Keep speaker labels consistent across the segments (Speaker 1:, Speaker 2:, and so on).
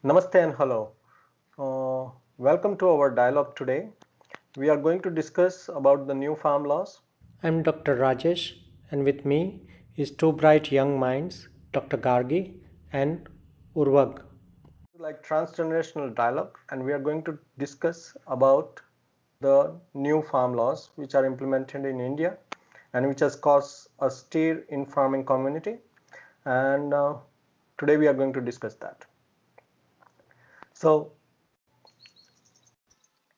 Speaker 1: Namaste and hello. Welcome to our dialogue today. We are going to discuss about the new farm laws.
Speaker 2: I'm Dr. Rajesh, and with me is two bright young minds, Dr. Gargi and Urvag.
Speaker 1: Like transgenerational dialogue, and we are going to discuss about the new farm laws which are implemented in India and which has caused a stir in farming community. And today we are going to discuss that. So,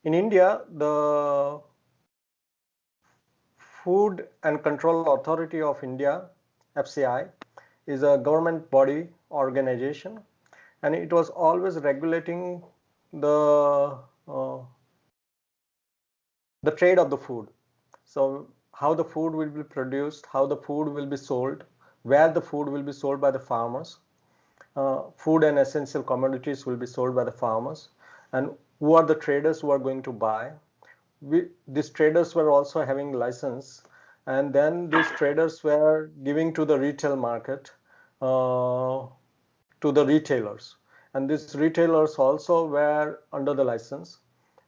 Speaker 1: in India, the Food and Control Authority of India, FCI, is a government body organization, and it was always regulating the uh, the trade of the food. So how the food will be produced, how the food will be sold, where the food will be sold by the farmers. Food and essential commodities will be sold by the farmers, and who are the traders who are going to buy. These traders were also having license, and then these traders were giving to the retail market, to the retailers, and these retailers also were under the license,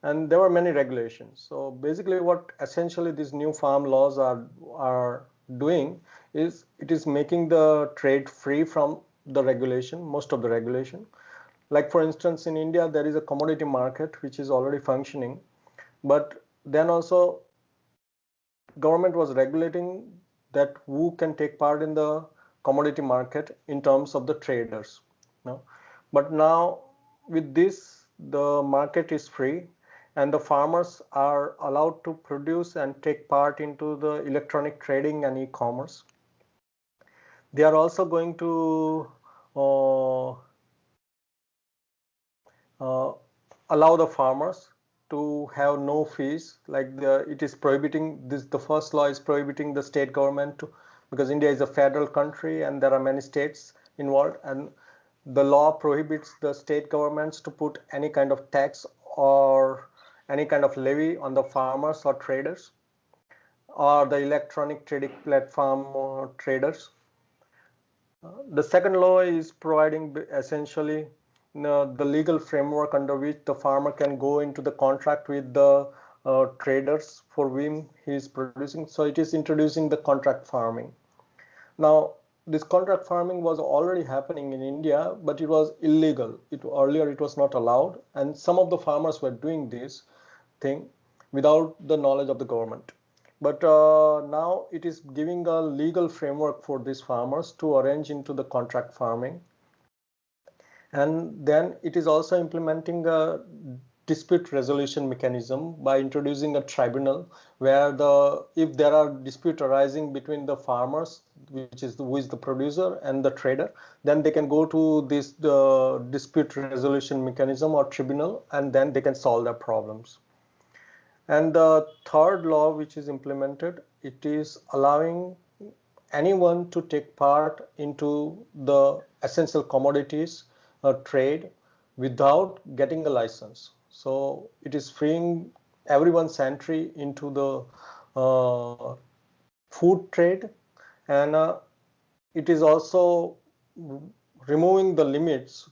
Speaker 1: and there were many regulations. So basically what essentially these new farm laws are doing is it is making the trade free from the regulation, most of the regulation. Like for instance, in India there is a commodity market which is already functioning, but then also government was regulating that who can take part in the commodity market in terms of the traders. No? But now with this, the market is free and the farmers are allowed to produce and take part into the electronic trading and e-commerce. They are also going to uh, uh, allow the farmers to have no fees, like it is prohibiting this. The first law is prohibiting the state government to, because India is a federal country and there are many states involved, and the law prohibits the state governments to put any kind of tax or any kind of levy on the farmers or traders or the electronic trading platform traders. The second law is providing essentially the legal framework under which the farmer can go into the contract with the traders for whom he is producing. So it is introducing the contract farming. Now, this contract farming was already happening in India, but it was illegal. Earlier it was not allowed, and some of the farmers were doing this thing without the knowledge of the government. But now it is giving a legal framework for these farmers to arrange into the contract farming. And then it is also implementing a dispute resolution mechanism by introducing a tribunal where if there are dispute arising between the farmers, which is who is the producer and the trader, then they can go to this dispute resolution mechanism or tribunal, and then they can solve their problems. And the third law which is implemented, it is allowing anyone to take part into the essential commodities trade without getting a license. So it is freeing everyone's entry into the food trade, and it is also removing the limits,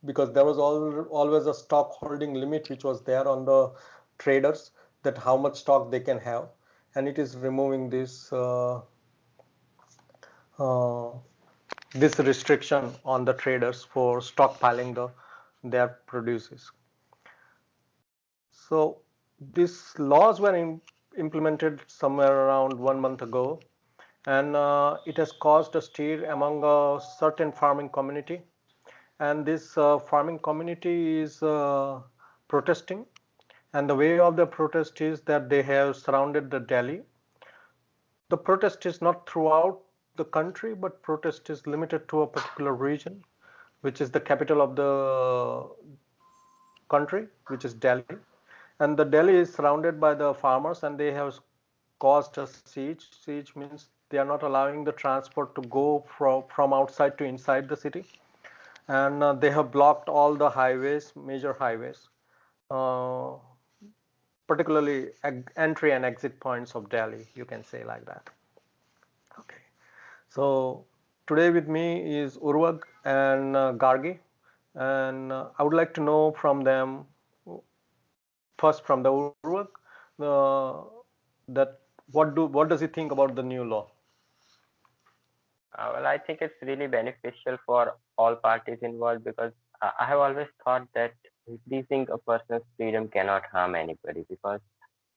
Speaker 1: because there was always a stock holding limit which was there on the traders, that how much stock they can have, and it is removing uh, this restriction on the traders for stockpiling their produces. So these laws were implemented somewhere around 1 month ago, and it has caused a stir among a certain farming community, and this farming community is protesting, and the way of the protest is that they have surrounded the Delhi. The protest is not throughout the country, but protest is limited to a particular region, which is the capital of the country, which is Delhi. And the Delhi is surrounded by the farmers, and they have caused a siege. Siege means they are not allowing the transport to go from outside to inside the city, and they have blocked all the highways, major highways, uh, particularly entry and exit points of Delhi, you can say like that. Okay. So today with me is Urvag and Gargi. And I would like to know from them, first from the Urvak, that what does he think about the new law?
Speaker 3: Well, I think it's really beneficial for all parties involved because I have always thought that increasing a person's freedom cannot harm anybody. Because,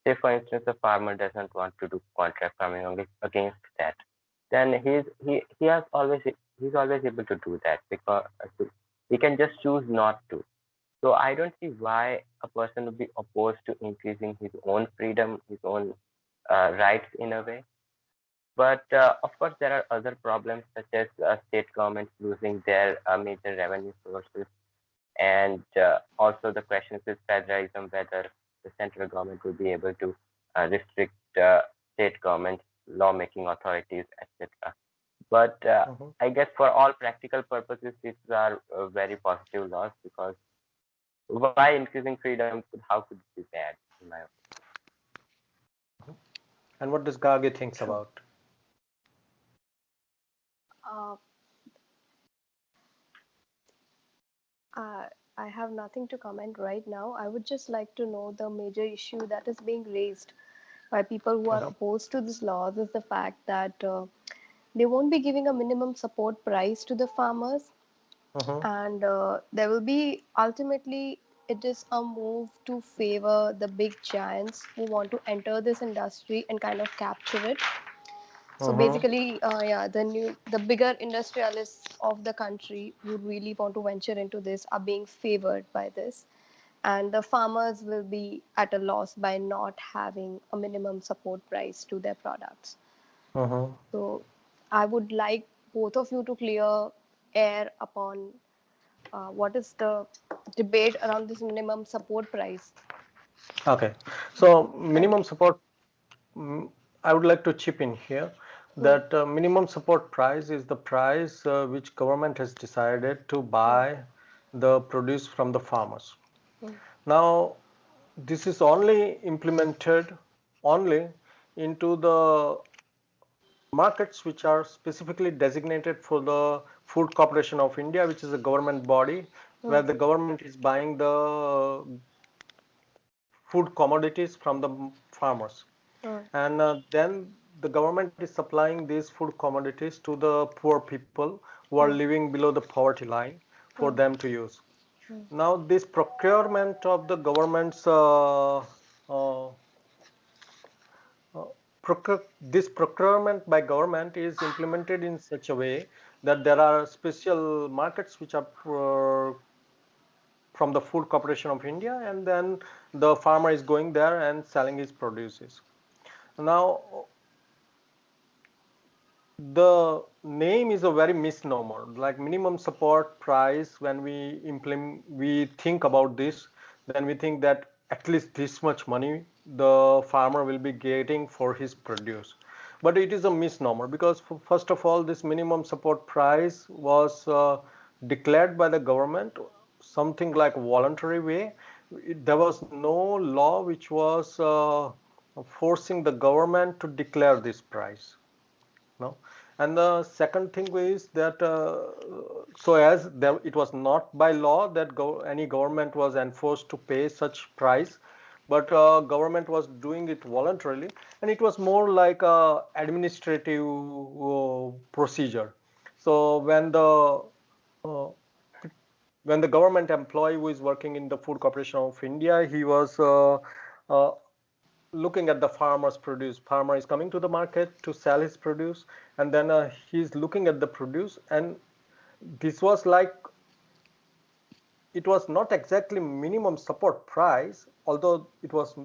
Speaker 3: say, for instance, a farmer doesn't want to do contract farming against that, then he's always able to do that because he can just choose not to. So I don't see why a person would be opposed to increasing his own freedom, his own rights in a way. But of course, there are other problems such as state governments losing their major revenue sources, and also the question is federalism, whether the central government will be able to restrict state governments, lawmaking authorities, etc. But
Speaker 1: Mhm.
Speaker 3: I guess for all practical purposes, these are very positive laws because why increasing freedom? How could it be bad, in my opinion?
Speaker 1: And what does Gage thinks
Speaker 4: True.
Speaker 1: about?
Speaker 4: Uh, uh, I have nothing to comment right now. I would just like to know the major issue that is being raised by people who are
Speaker 1: Mhm.
Speaker 4: opposed to this laws is the fact that they won't be giving a minimum support price to the farmers,
Speaker 1: Mhm.
Speaker 4: and there will be ultimately it is a move to favor the big giants who want to enter this industry and kind of capture it. So
Speaker 1: Mhm.
Speaker 4: basically, yeah, the bigger industrialists of the country who really want to venture into this are being favored by this, and the farmers will be at a loss by not having a minimum support price to their products.
Speaker 1: Mhm.
Speaker 4: So I would like both of you to clear air upon what is the debate around this minimum support price.
Speaker 1: Okay. So minimum support, I would like to chip in here
Speaker 4: Hmm.
Speaker 1: that minimum support price is the price which government has decided to
Speaker 4: Hmm.
Speaker 1: buy the produce from the farmers.
Speaker 4: Hmm.
Speaker 1: Now, this is only implemented only into the markets which are specifically designated for the Food Corporation of India, which is a government body
Speaker 4: Hmm.
Speaker 1: where the government is buying the food commodities from the farmers.
Speaker 4: Hmm.
Speaker 1: And then the government is supplying these food commodities to the poor people who are
Speaker 4: Hmm.
Speaker 1: living below the poverty line for
Speaker 4: Hmm.
Speaker 1: them to use.
Speaker 4: Hmm.
Speaker 1: Now, this procurement of the government's uh, uh, this procurement by government is implemented in such a way that there are special markets which are from the Food Corporation of India, and then the farmer is going there and selling his produces. Now, the name is a very misnomer. Like minimum support price, when we think about this, then we think that at least this much money the farmer will be getting for his produce. But it is a misnomer because first of all, this minimum support price was declared by the government, something like voluntary way. There was no law which was forcing the government to declare this price. No. And the second thing is that so as there, it was not by law that any government was enforced to pay such price, but government was doing it voluntarily, and it was more like a administrative procedure. So uh, when the government employee who is working in the Food Corporation of India, he was uh, looking at the farmer's produce. Farmer is coming to the market to sell his produce, and then he's looking at the produce, and this was like, it was not exactly minimum support price, although it was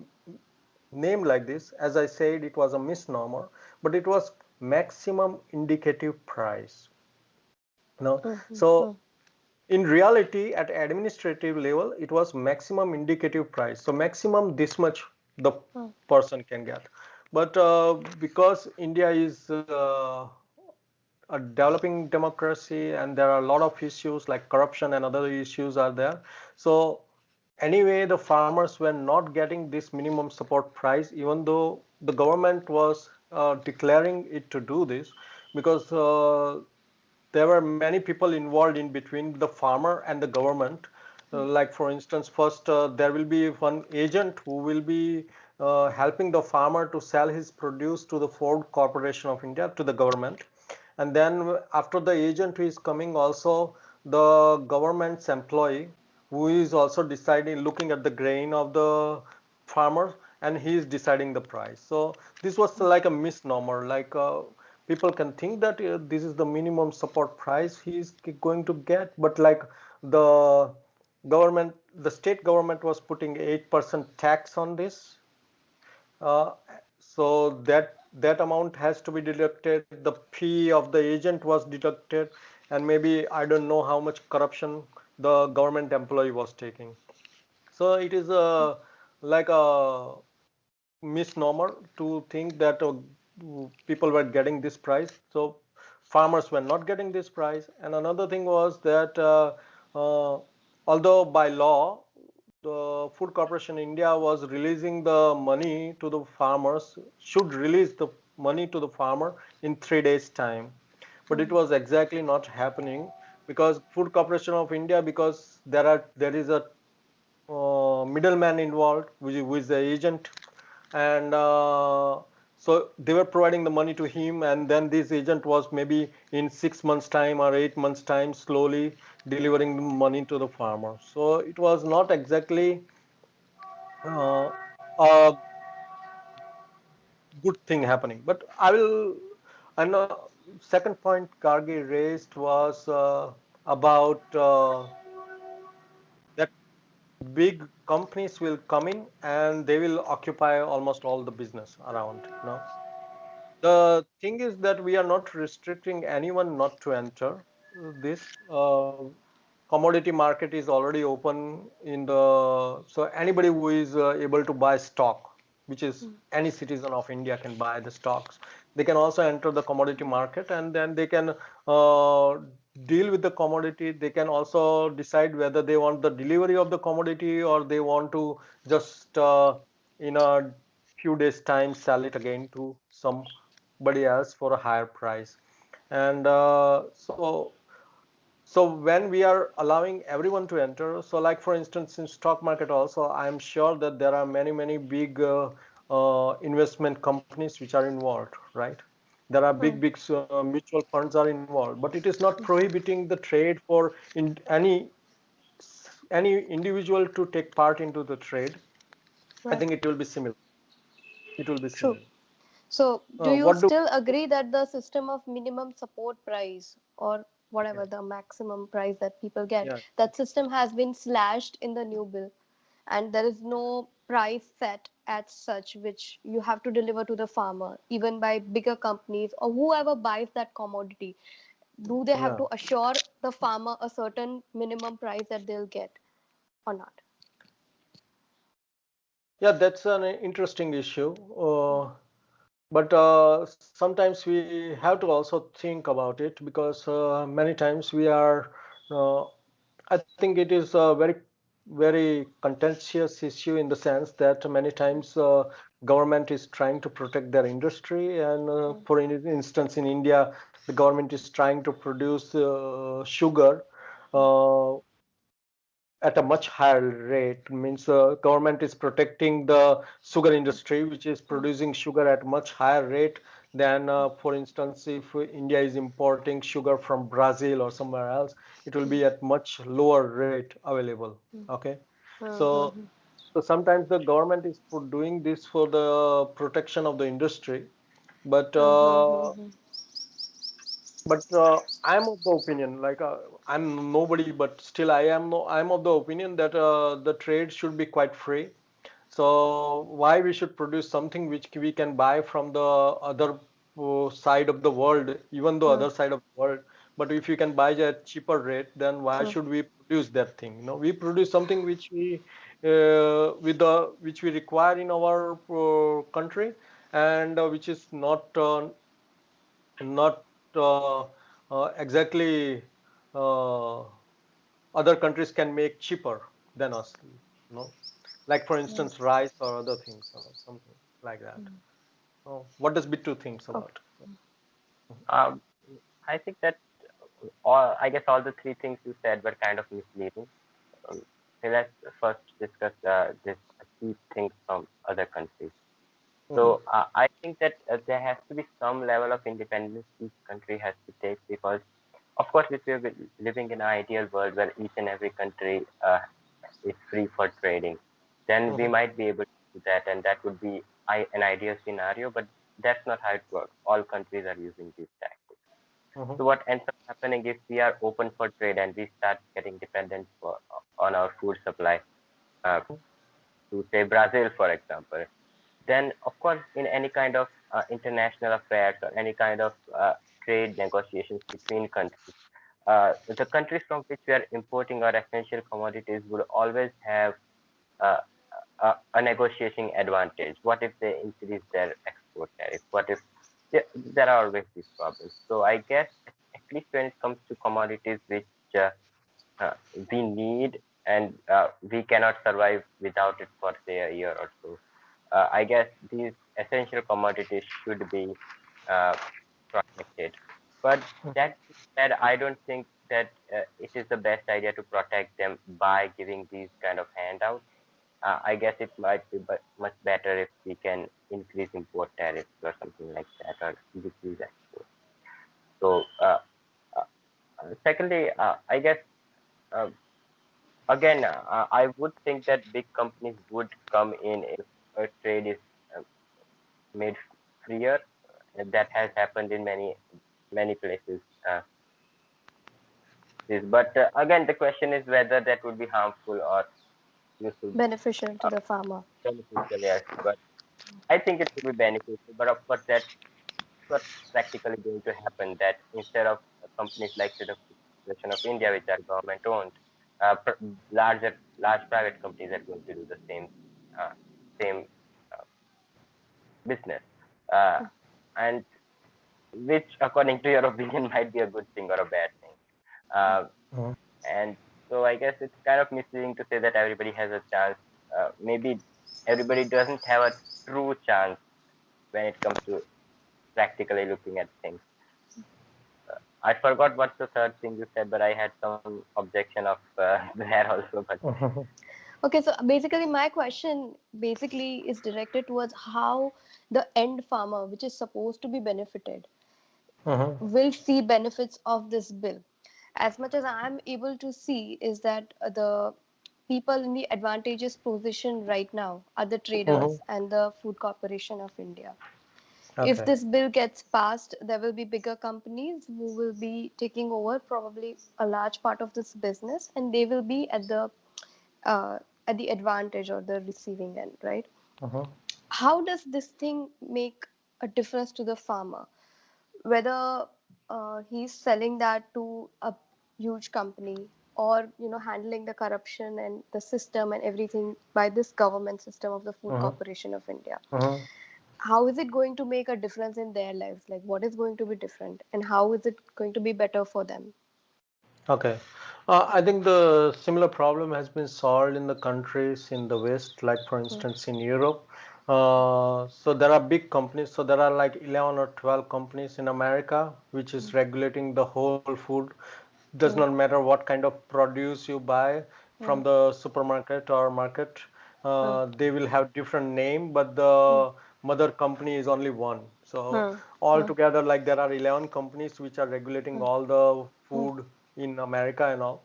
Speaker 1: named like this. As I said, it was a misnomer, but it was maximum indicative price. No,
Speaker 4: Hmm. Hmm.
Speaker 1: so in reality, at administrative level, it was maximum indicative price. So maximum this much the
Speaker 4: Hmm.
Speaker 1: person can get. But because India is a developing democracy and there are a lot of issues like corruption and other issues are there. So anyway, the farmers were not getting this minimum support price, even though the government was declaring it to do this, because there were many people involved in between the farmer and the government. Like for instance, first there will be one agent who will be helping the farmer to sell his produce to the Ford Corporation of India, to the government. And then after the agent who is coming, also the government's employee who is also deciding, looking at the grain of the farmer, and he is deciding the price. So this was like a misnomer. Like people can think that this is the minimum support price he is going to get, but like the government, the state government was putting 8% tax on this. Uh, so that amount has to be deducted. The fee of the agent was deducted, and maybe I don't know how much corruption the government employee was taking. So it is like a misnomer to think that people were getting this price. So farmers were not getting this price. And another thing was that although by law the Food Corporation India was releasing the money to the farmers, should release the money to the farmer in 3 days time, but it was exactly not happening, because Food Corporation of India, because there is a middleman involved, which is the agent, and so they were providing the money to him, and then this agent was maybe in 6 months time or 8 months time slowly delivering the money to the farmer. So it was not exactly uh, a good thing happening. But I know second point Gargi raised was about that big companies will come in and they will occupy almost all the business around. The thing is that we are not restricting anyone not to enter this. Commodity market is already open in the, so anybody who is able to buy stock, which is any citizen of India can buy the stocks. They can also enter the commodity market, and then they can deal with the commodity. They can also decide whether they want the delivery of the commodity, or they want to just in a few days time sell it again to somebody else for a higher price. And so when we are allowing everyone to enter, so like for instance in stock market also, I'm sure that there are many big investment companies which are involved, right? There are big mutual funds are involved, but it is not prohibiting the trade for in any individual to take part into the trade. I
Speaker 4: Right.
Speaker 1: think it will be similar. It will be
Speaker 4: True.
Speaker 1: similar.
Speaker 4: So, do you
Speaker 1: What do
Speaker 4: still agree that the system of minimum support price, or
Speaker 1: Yeah,
Speaker 4: whatever the maximum price that people get,
Speaker 1: yeah,
Speaker 4: that system has been slashed in the new bill, and there is no price set as such which you have to deliver to the farmer, even by bigger companies or whoever buys that commodity? Do they have
Speaker 1: yeah.
Speaker 4: to assure the farmer a certain minimum price that they'll get or not?
Speaker 1: Yeah, that's an interesting issue. But sometimes we have to also think about it, because many times we are, I think it is a very contentious issue in the sense that many times government is trying to protect their industry. And for instance, in India, the government is trying to produce sugar uh, at a much higher rate. Means government is protecting the sugar industry, which is producing sugar at much higher rate than for instance, if India is importing sugar from Brazil or somewhere else, it will be at much lower rate available. Okay, so sometimes the government is doing this for the protection of the industry, but I'm of the opinion, like I'm nobody, but still I am no, I'm of the opinion that the trade should be quite free. So why we should produce something which we can buy from the other side of the world, even the other side of the world. But if you can buy it at cheaper rate, then why should we produce that thing? We produce something which we which we require in our country, and which is not exactly uh, other countries can make cheaper than us, you know, like for instance rice or other things or something like that. What does Bittu thinks
Speaker 4: Okay.
Speaker 1: about?
Speaker 3: Um, I think that I guess all the three things you said were kind of misleading. So let's first discuss this key things from other countries. So I think that there has to be some level of independence each country has to take, because, of course, if we're living in an ideal world where each and every country is free for trading, then we might be able to do that, and that would be an ideal scenario. But that's not how it works. All countries are using these tactics. So what ends up happening if we are open for trade and we start getting dependent on our food supply uh, to say Brazil, for example, then of course in any kind of international affairs or any kind of trade negotiations between countries, the countries from which we are importing our essential commodities would always have uh, a negotiating advantage. What if they increase their export tariff? What if there are always these problems? So I guess at least when it comes to commodities which uh, uh, we need and we cannot survive without it for say a year or so. I guess these essential commodities should be uh, protected. But that said, I don't think that it is the best idea to protect them by giving these kind of handouts. I guess it might be much better if we can increase import tariffs or something like that, or decrease export. So, secondly, I guess uh, again, I would think that big companies would come in if a trade is uh, made freer. That has happened in many places. But again, the question is whether that would be harmful or useful,
Speaker 4: Beneficial to
Speaker 3: uh,
Speaker 4: the farmer.
Speaker 3: beneficial. Yes, but I think it would be beneficial. But of course, that's not practically going to happen. That instead of companies like the Federation of India, which are government owned, large private companies are going to do the uh, same uh, business, uh, and which, according to your opinion, might be a good thing or a bad thing. Uh, and so I guess it's kind of misleading to say that everybody has a chance. Maybe everybody doesn't have a true chance when it comes to practically looking at things. I forgot what's the third thing you said, but I had some objection of there also. But
Speaker 4: Okay, so basically my question basically is directed towards how the end farmer, which is supposed to be benefited, will see benefits of this bill. As much as I'm able to see is that the people in the advantageous position right now are the traders and the Food Corporation of India. If
Speaker 2: Okay.
Speaker 4: this bill gets passed, there will be bigger companies who will be taking over probably a large part of this business, and they will be uh, at the advantage or the receiving end, right? How does this thing make a difference to the farmer? Whether he's selling that to a huge company, or handling the corruption and the system and everything by this government system of the Food Corporation of India, how is it going to make a difference in their lives? Like, what is going to be different, and how is it going to be better for them?
Speaker 2: Okay. I think the similar problem has been solved in the countries in the West, like for instance in Europe. So there are big companies. So there are like 11 or 12 companies in America, which is regulating the whole food. Does not matter what kind of produce you buy from the supermarket or market. They will have different name, but the mother company is only one. So altogether, like there are 11 companies which are regulating all the food in America and all.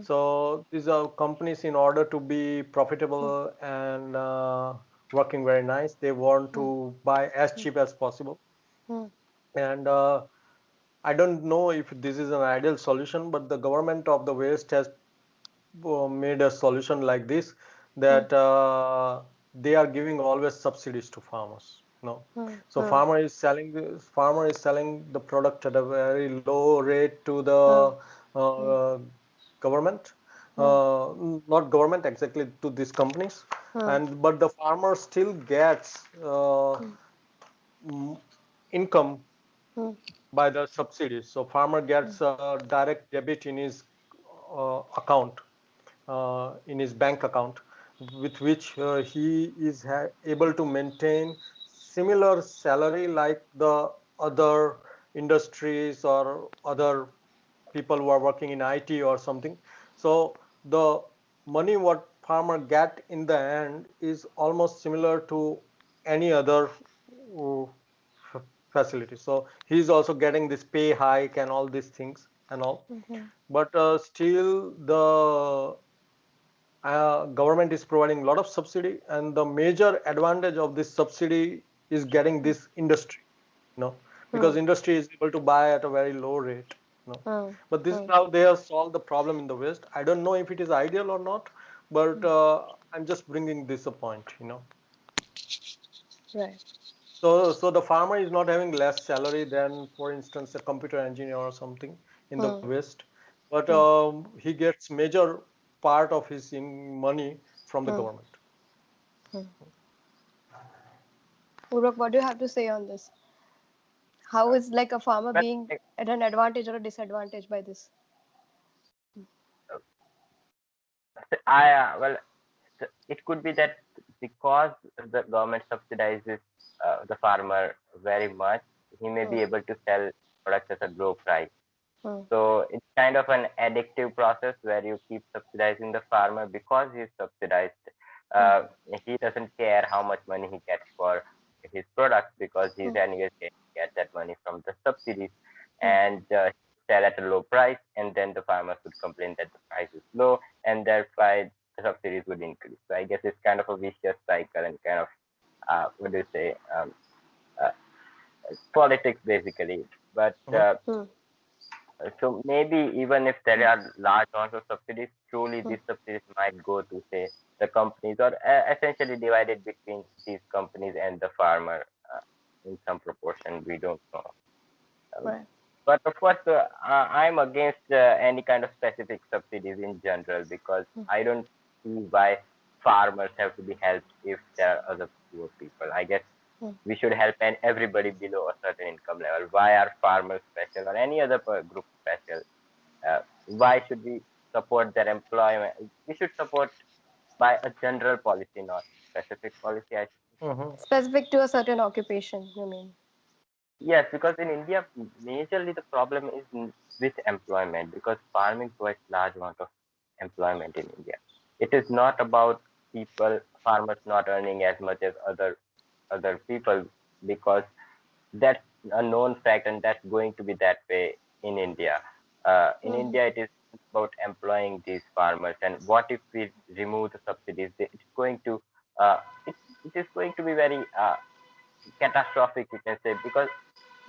Speaker 2: So these are companies, in order to be profitable and working very nice, they want to buy as cheap as possible. And I don't know if this is an ideal solution, but the government of the West has made a solution like this, that they are giving always subsidies to farmers. No, so farmer is selling the product at a very low rate to the uh, government, not government exactly, to these companies, and but the farmer still gets income by the subsidies. So farmer gets a direct debit in his account, in his bank account, with which he is able to maintain similar salary like the other industries or other people who are working in IT or something. So the money what farmer get in the end is almost similar to any other uh, facility. So he's also getting this pay hike and all these things and all. But still the government is providing a lot of subsidy, and the major advantage of this subsidy is getting this industry, because industry is able to buy at a very low rate, but this is how they have solved the problem in the West. I don't know if it is ideal or not, but I'm just bringing this a point.
Speaker 4: Right.
Speaker 2: So the farmer is not having less salary than, for instance, a computer engineer or something in the West, but he gets major part of his money from the government.
Speaker 4: Uruk, what do you have to say on this? How is like a farmer
Speaker 3: But
Speaker 4: being at an advantage or a disadvantage by this?
Speaker 3: well, it could be that because the government subsidizes the farmer very much, he may be able to sell products at a low price. So it's kind of an addictive process where you keep subsidizing the farmer because he's subsidized. He doesn't care how much money he gets for his products because he's anyways going to get that money from the subsidies, and sell at a low price, and then the farmers would complain that the price is low, and thereby the subsidies would increase. So I guess it's kind of a vicious cycle and kind of what do you say, uh, politics basically. But so maybe even if there are large amounts of subsidies, truly these subsidies might go to say the companies, or essentially divided between these companies and the farmer in some proportion. We don't know.
Speaker 4: Right.
Speaker 3: But of course, I'm against any kind of specific subsidies in general because I don't see why farmers have to be helped if there are other poor people. I guess we should help everybody below a certain income level. Why are farmers special or any other group special? Why should we support their employment? We should support by a general policy, not specific policy. I think.
Speaker 4: Specific to a certain occupation, you mean?
Speaker 3: Yes, because in India, majorly the problem is with employment because farming provides large amount of employment in India. It is not about farmers not earning as much as other people because that's a known fact and that's going to be that way in India. In India, it is about employing these farmers. And what if we remove the subsidies? It's going to it is going to be very catastrophic, you can say, because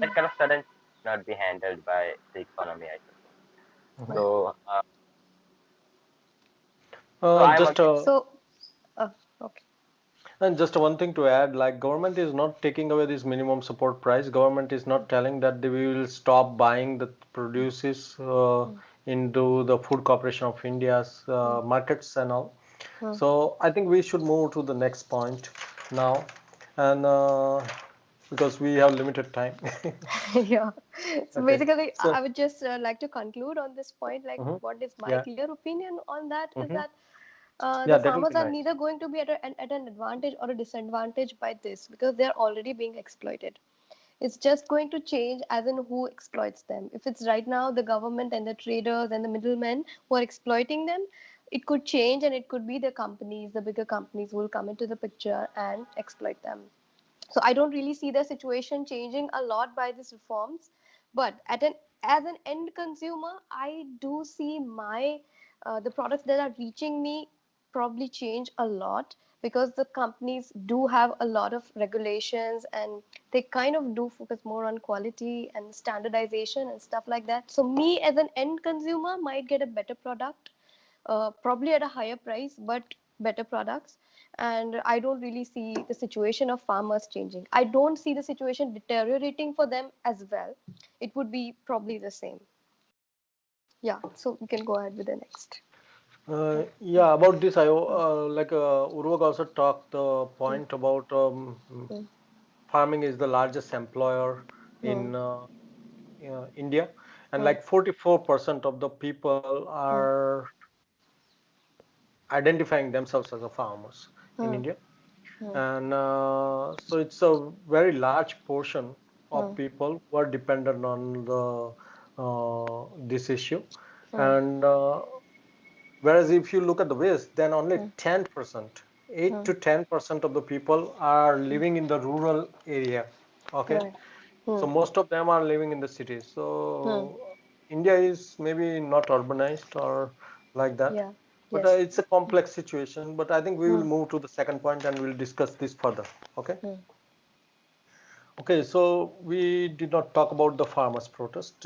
Speaker 3: that kind of sudden not be handled by the economy, I suppose. So, I'm
Speaker 2: Just
Speaker 3: against.
Speaker 4: So, okay.
Speaker 2: And just one thing to add, like government is not taking away this minimum support price. Government is not telling that they will stop buying the produces into the Food Corporation of India's markets and all. So I think we should move to the next point now, and because we have limited time.
Speaker 4: Yeah. So
Speaker 2: Okay.
Speaker 4: basically,
Speaker 2: So,
Speaker 4: I would just like to conclude on this point. Like, what is my
Speaker 2: yeah.
Speaker 4: clear opinion on that is that
Speaker 2: Yeah,
Speaker 4: the
Speaker 2: that will
Speaker 4: farmers
Speaker 2: be
Speaker 4: are
Speaker 2: nice.
Speaker 4: neither going to be at an advantage or a disadvantage by this because they are already being exploited. It's just going to change as in who exploits them. If it's right now the government and the traders and the middlemen who are exploiting them, it could change and it could be the companies, the bigger companies will come into the picture and exploit them. So I don't really see the situation changing a lot by these reforms, but as an end consumer, I do see my the products that are reaching me probably change a lot because the companies do have a lot of regulations and they kind of do focus more on quality and standardization and stuff like that. So me as an end consumer might get a better product, probably at a higher price, but better products. And I don't really see the situation of farmers changing. I don't see the situation deteriorating for them as well. It would be probably the same. Yeah, so we can go ahead with the next.
Speaker 2: Yeah, about this, I like Urvak also talked the point about farming is the largest employer in India, and like 44% of the people are identifying themselves as a farmers in India, and so it's a very large portion of people who are dependent on the this issue.
Speaker 4: Hmm.
Speaker 2: And whereas if you look at the West, then only
Speaker 4: Hmm.
Speaker 2: 10%, 8
Speaker 4: Hmm.
Speaker 2: to 10% of the people are living in the rural area. Okay,
Speaker 4: Right.
Speaker 2: so
Speaker 4: Hmm.
Speaker 2: most of them are living in the cities.
Speaker 4: Hmm.
Speaker 2: So India is maybe not urbanized or like that,
Speaker 4: Yeah.
Speaker 2: but
Speaker 4: Yes.
Speaker 2: it's a complex situation. But I think we will
Speaker 4: Hmm.
Speaker 2: move to the second point and we'll discuss this further. Okay.
Speaker 4: Hmm.
Speaker 2: Okay, so we did not talk about the farmers' protest.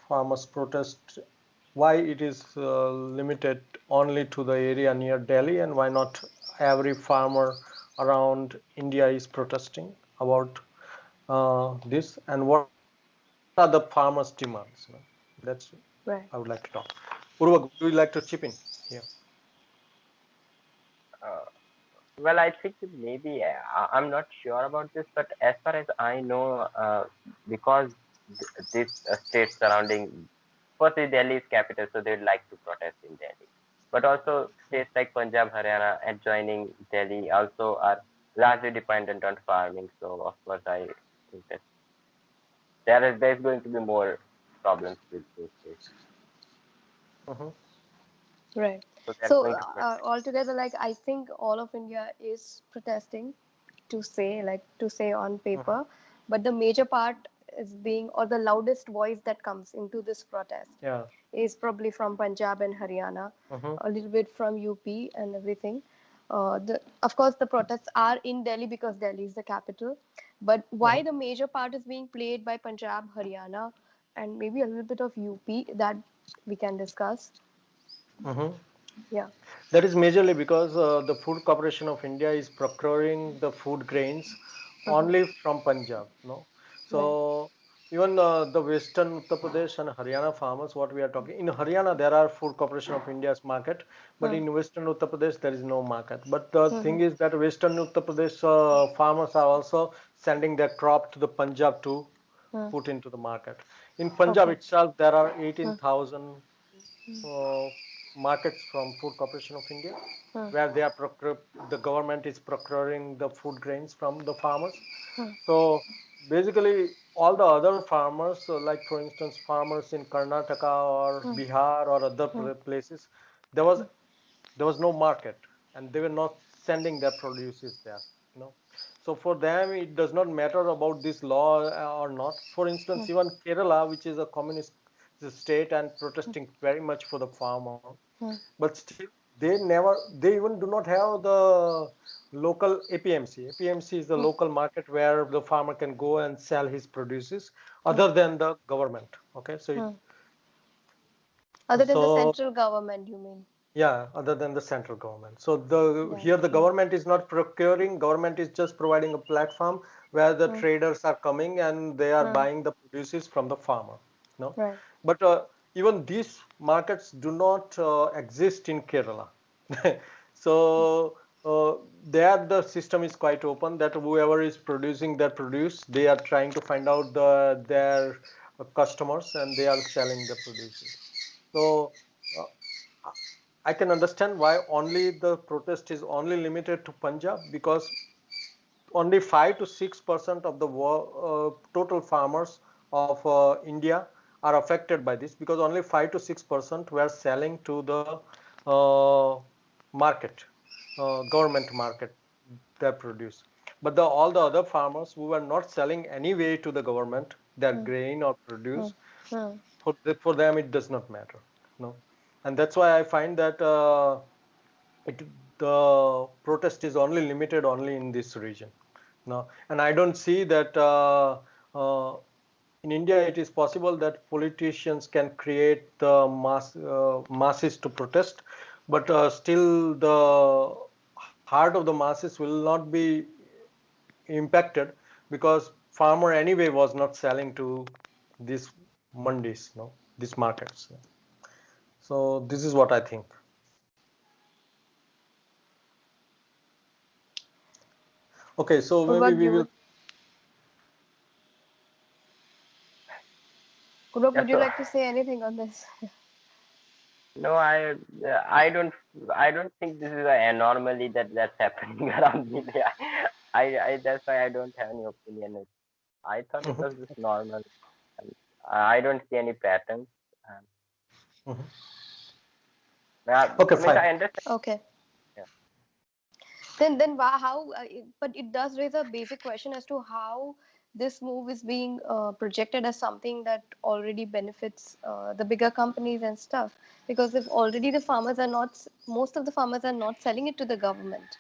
Speaker 2: Farmers' protest, why it is limited only to the area near Delhi, and why not every farmer around India is protesting about this, and what are the farmers' demands? That's
Speaker 4: Right.
Speaker 2: I would like to talk. Urvak, would you like to chip in here?
Speaker 3: Uh, well, I think maybe I'm not sure about this, but as far as I know, because this state surrounding, firstly, Delhi is capital, so they'd like to protest in Delhi. But also states like Punjab, Haryana, adjoining Delhi, also are largely dependent on farming. So of course, I think that there's going to be more problems with those states.
Speaker 2: Mhm.
Speaker 4: Right.
Speaker 3: So they're
Speaker 4: So
Speaker 3: going to protest.
Speaker 4: altogether, like I think all of India is protesting to say on
Speaker 2: Mhm.
Speaker 4: paper, but the major part is being, or the loudest voice that comes into this protest
Speaker 2: Yeah.
Speaker 4: is probably from Punjab and Haryana,
Speaker 2: Mhm.
Speaker 4: a little bit from UP and everything. Of course, the protests are in Delhi because Delhi is the capital, but why
Speaker 2: Mhm.
Speaker 4: the major part is being played by Punjab, Haryana, and maybe a little bit of UP, that we can discuss.
Speaker 2: Mhm.
Speaker 4: Yeah.
Speaker 2: That is majorly because the Food Corporation of India is procuring the food grains
Speaker 4: Mhm.
Speaker 2: only from Punjab. No,
Speaker 4: Right.
Speaker 2: so even the Western Uttar Pradesh and Haryana farmers, what we are talking in Haryana, there are Food Corporation of India's market, but
Speaker 4: Hmm.
Speaker 2: in Western Uttar Pradesh there is no market. But the
Speaker 4: Hmm.
Speaker 2: thing is that Western Uttar Pradesh farmers are also sending their crop to the Punjab to
Speaker 4: Hmm.
Speaker 2: put into the market. In Punjab
Speaker 4: Okay.
Speaker 2: itself, there are
Speaker 4: Hmm.
Speaker 2: 18,000 uh, markets from Food Corporation of India,
Speaker 4: Hmm.
Speaker 2: where the government is procuring the food grains from the farmers.
Speaker 4: Hmm.
Speaker 2: So basically, all the other farmers, like for instance, farmers in Karnataka or
Speaker 4: Hmm.
Speaker 2: Bihar or other
Speaker 4: Hmm.
Speaker 2: places, there was there was no market, and they were not sending their produces there. You know, so for them it does not matter about this law or not. For
Speaker 4: Hmm.
Speaker 2: instance, even Kerala, which is a communist state and protesting very much for the farmer,
Speaker 4: Hmm.
Speaker 2: but still they even do not have the local APMC. APMC is the
Speaker 4: Hmm.
Speaker 2: local market where the farmer can go and sell his produces
Speaker 4: Hmm.
Speaker 2: other than the government. Okay, so
Speaker 4: Hmm. Other than the
Speaker 2: so
Speaker 4: central government, you mean?
Speaker 2: yeah, other than the central government. So the
Speaker 4: Right.
Speaker 2: here the
Speaker 4: Hmm.
Speaker 2: government is not procuring, government is just providing a platform where the
Speaker 4: Hmm.
Speaker 2: traders are coming and they are
Speaker 4: Hmm.
Speaker 2: buying the produces from the farmer. No,
Speaker 4: Right.
Speaker 2: but even these markets do not exist in Kerala. So there the system is quite open that whoever is producing their produce, they are trying to find out their customers and they are selling the produces. So I can understand why only the protest is only limited to Punjab, because only 5 to 6% of the total farmers of India are affected by this, because only 5 to 6% were selling to the market, government market, their produce. But all the other farmers who were not selling anyway to the government their
Speaker 4: Hmm.
Speaker 2: grain or
Speaker 4: Hmm.
Speaker 2: produce,
Speaker 4: Hmm.
Speaker 2: for them it does not matter. No, and that's why I find that it the protest is only limited only in this region. No, and I don't see that in India it is possible that politicians can create the masses to protest, but still the heart of the masses will not be impacted, because farmer anyway was not selling to these mandis, no, these markets. So this is what I think. Okay, so maybe
Speaker 4: Urvak,
Speaker 2: we will.
Speaker 4: Would
Speaker 3: Yeah,
Speaker 4: you
Speaker 3: so
Speaker 4: like to say anything on this?
Speaker 3: no, I don't think this is an anomaly that's happening around me. I that's why I don't have any opinion. I thought it was just normal. And I don't see any patterns.
Speaker 2: Mhm. Okay,
Speaker 3: Means
Speaker 2: fine.
Speaker 3: I understand.
Speaker 4: Okay.
Speaker 3: Yeah.
Speaker 4: Then how? But it does raise a basic question as to how this move is being projected as something that already benefits the bigger companies and stuff. Because if already the farmers are not, most of the farmers are not selling it to the government,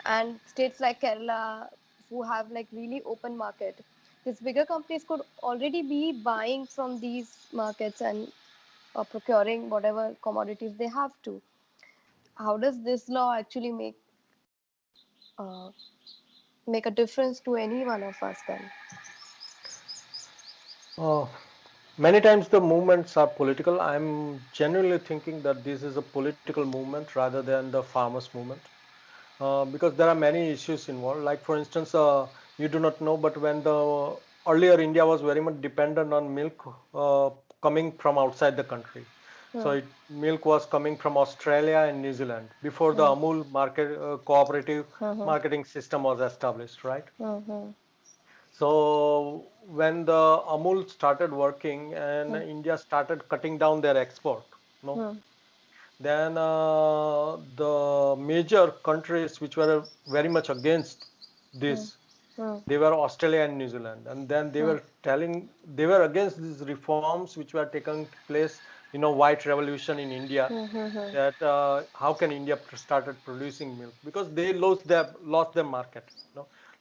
Speaker 4: and states like Kerala who have like really open market, these bigger companies could already be buying from these markets and procuring whatever commodities they have to. How does this law actually uh, make a difference to any one of us then?
Speaker 2: Uh, Many times the movements are political. I'm genuinely thinking that this is a political movement rather than the farmers' movement. Because there are many issues involved. Like for instance, you do not know, but when the earlier India was very much dependent on milk coming from outside the country. So
Speaker 4: Hmm.
Speaker 2: milk was coming from Australia and New Zealand before the
Speaker 4: Hmm.
Speaker 2: Amul market cooperative
Speaker 4: Hmm.
Speaker 2: marketing system was established, right?
Speaker 4: Hmm. Hmm.
Speaker 2: So when the Amul started working and
Speaker 4: Hmm.
Speaker 2: India started cutting down their export, no,
Speaker 4: Hmm.
Speaker 2: then the major countries which were very much against
Speaker 4: Hmm.
Speaker 2: this,
Speaker 4: Hmm.
Speaker 2: they were Australia and New Zealand, and then they were against these reforms which were taking place, white revolution in India,
Speaker 4: Hmm. Hmm. Hmm.
Speaker 2: that how can India started producing milk because they lost their market.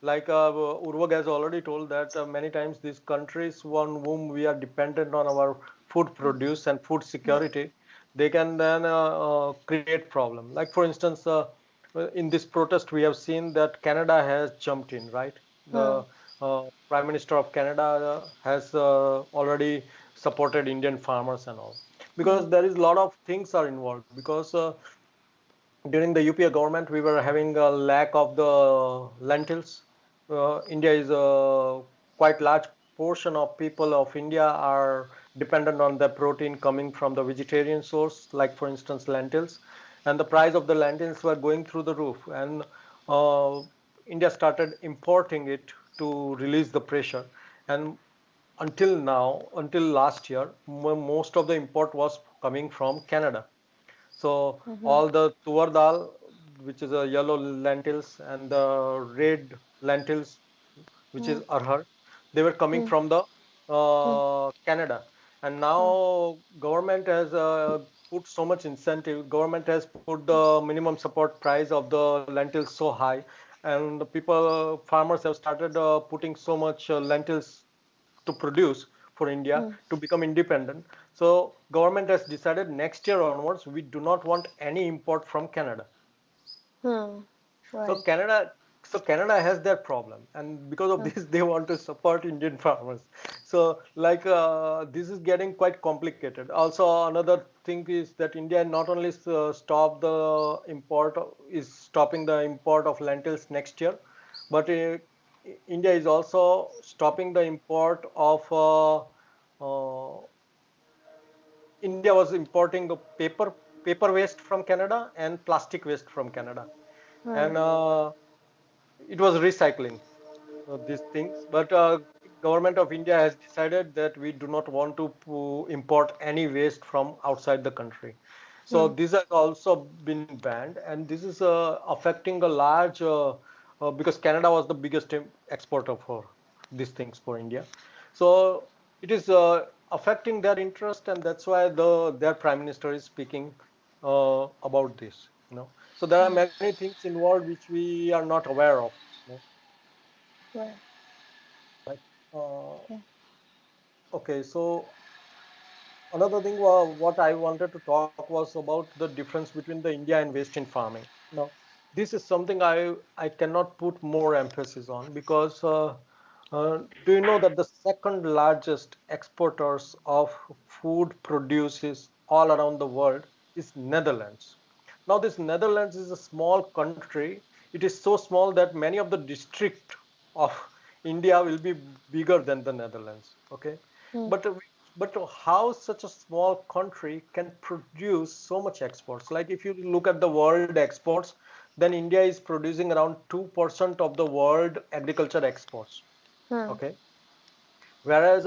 Speaker 2: Like Urvag has already told that many times these countries on whom we are dependent on our food produce and food security, they can then create problem. Like for instance, in this protest we have seen that Canada has jumped in, right?
Speaker 4: Hmm.
Speaker 2: The Prime Minister of Canada has already supported Indian farmers and all
Speaker 4: Hmm.
Speaker 2: because there is a lot of things are involved because during the UPA government we were having a lack of the lentils. India is a quite large portion of people of India are dependent on the protein coming from the vegetarian source, like for instance lentils, and the price of the lentils were going through the roof, and uh, India started importing it to release the pressure, and until now, until last year, most of the import was coming from Canada. So
Speaker 4: Hmm.
Speaker 2: all the tuvar dal, which is a yellow lentils, and the red lentils, which
Speaker 4: Hmm.
Speaker 2: is arhar, they were coming
Speaker 4: Hmm.
Speaker 2: from the
Speaker 4: Hmm.
Speaker 2: Canada. And
Speaker 4: Hmm.
Speaker 2: now government has put so much incentive. Government has put the minimum support price of the lentils so high, and the people, farmers have started putting so much lentils to produce for India
Speaker 4: Hmm.
Speaker 2: to become independent. So government has decided next year onwards we do not want any import from Canada.
Speaker 4: Hmm.
Speaker 2: So
Speaker 4: Right.
Speaker 2: Canada has that problem, and because of
Speaker 4: Hmm.
Speaker 2: this they want to support Indian farmers. So like this is getting quite complicated. Also another thing is that India not only is stopping the import of lentils next year, but India is also stopping the import of India was importing paper waste from Canada and plastic waste from Canada,
Speaker 4: Hmm.
Speaker 2: and it was recycling these things. But government of India has decided that we do not want to import any waste from outside the country. So
Speaker 4: Hmm.
Speaker 2: this has also been banned, and this is affecting a large because Canada was the biggest exporter for these things for India. So it is affecting their interest, and that's why their prime minister is speaking about this. So there are many things involved which we are not aware of. You know.
Speaker 4: Right.
Speaker 2: Right. Uh,
Speaker 4: Yeah.
Speaker 2: okay, so another thing what I wanted to talk was about the difference between the India and West in farming. Now, this is something I cannot put more emphasis on because do you know that the second largest exporters of food produces all around the world is Netherlands. Now, this Netherlands is a small country. It is so small that many of the district of India will be bigger than the Netherlands. Okay,
Speaker 4: Hmm.
Speaker 2: but how such a small country can produce so much exports? Like if you look at the world exports, then India is producing around 2% of the world agriculture exports.
Speaker 4: Hmm.
Speaker 2: Okay, Whereas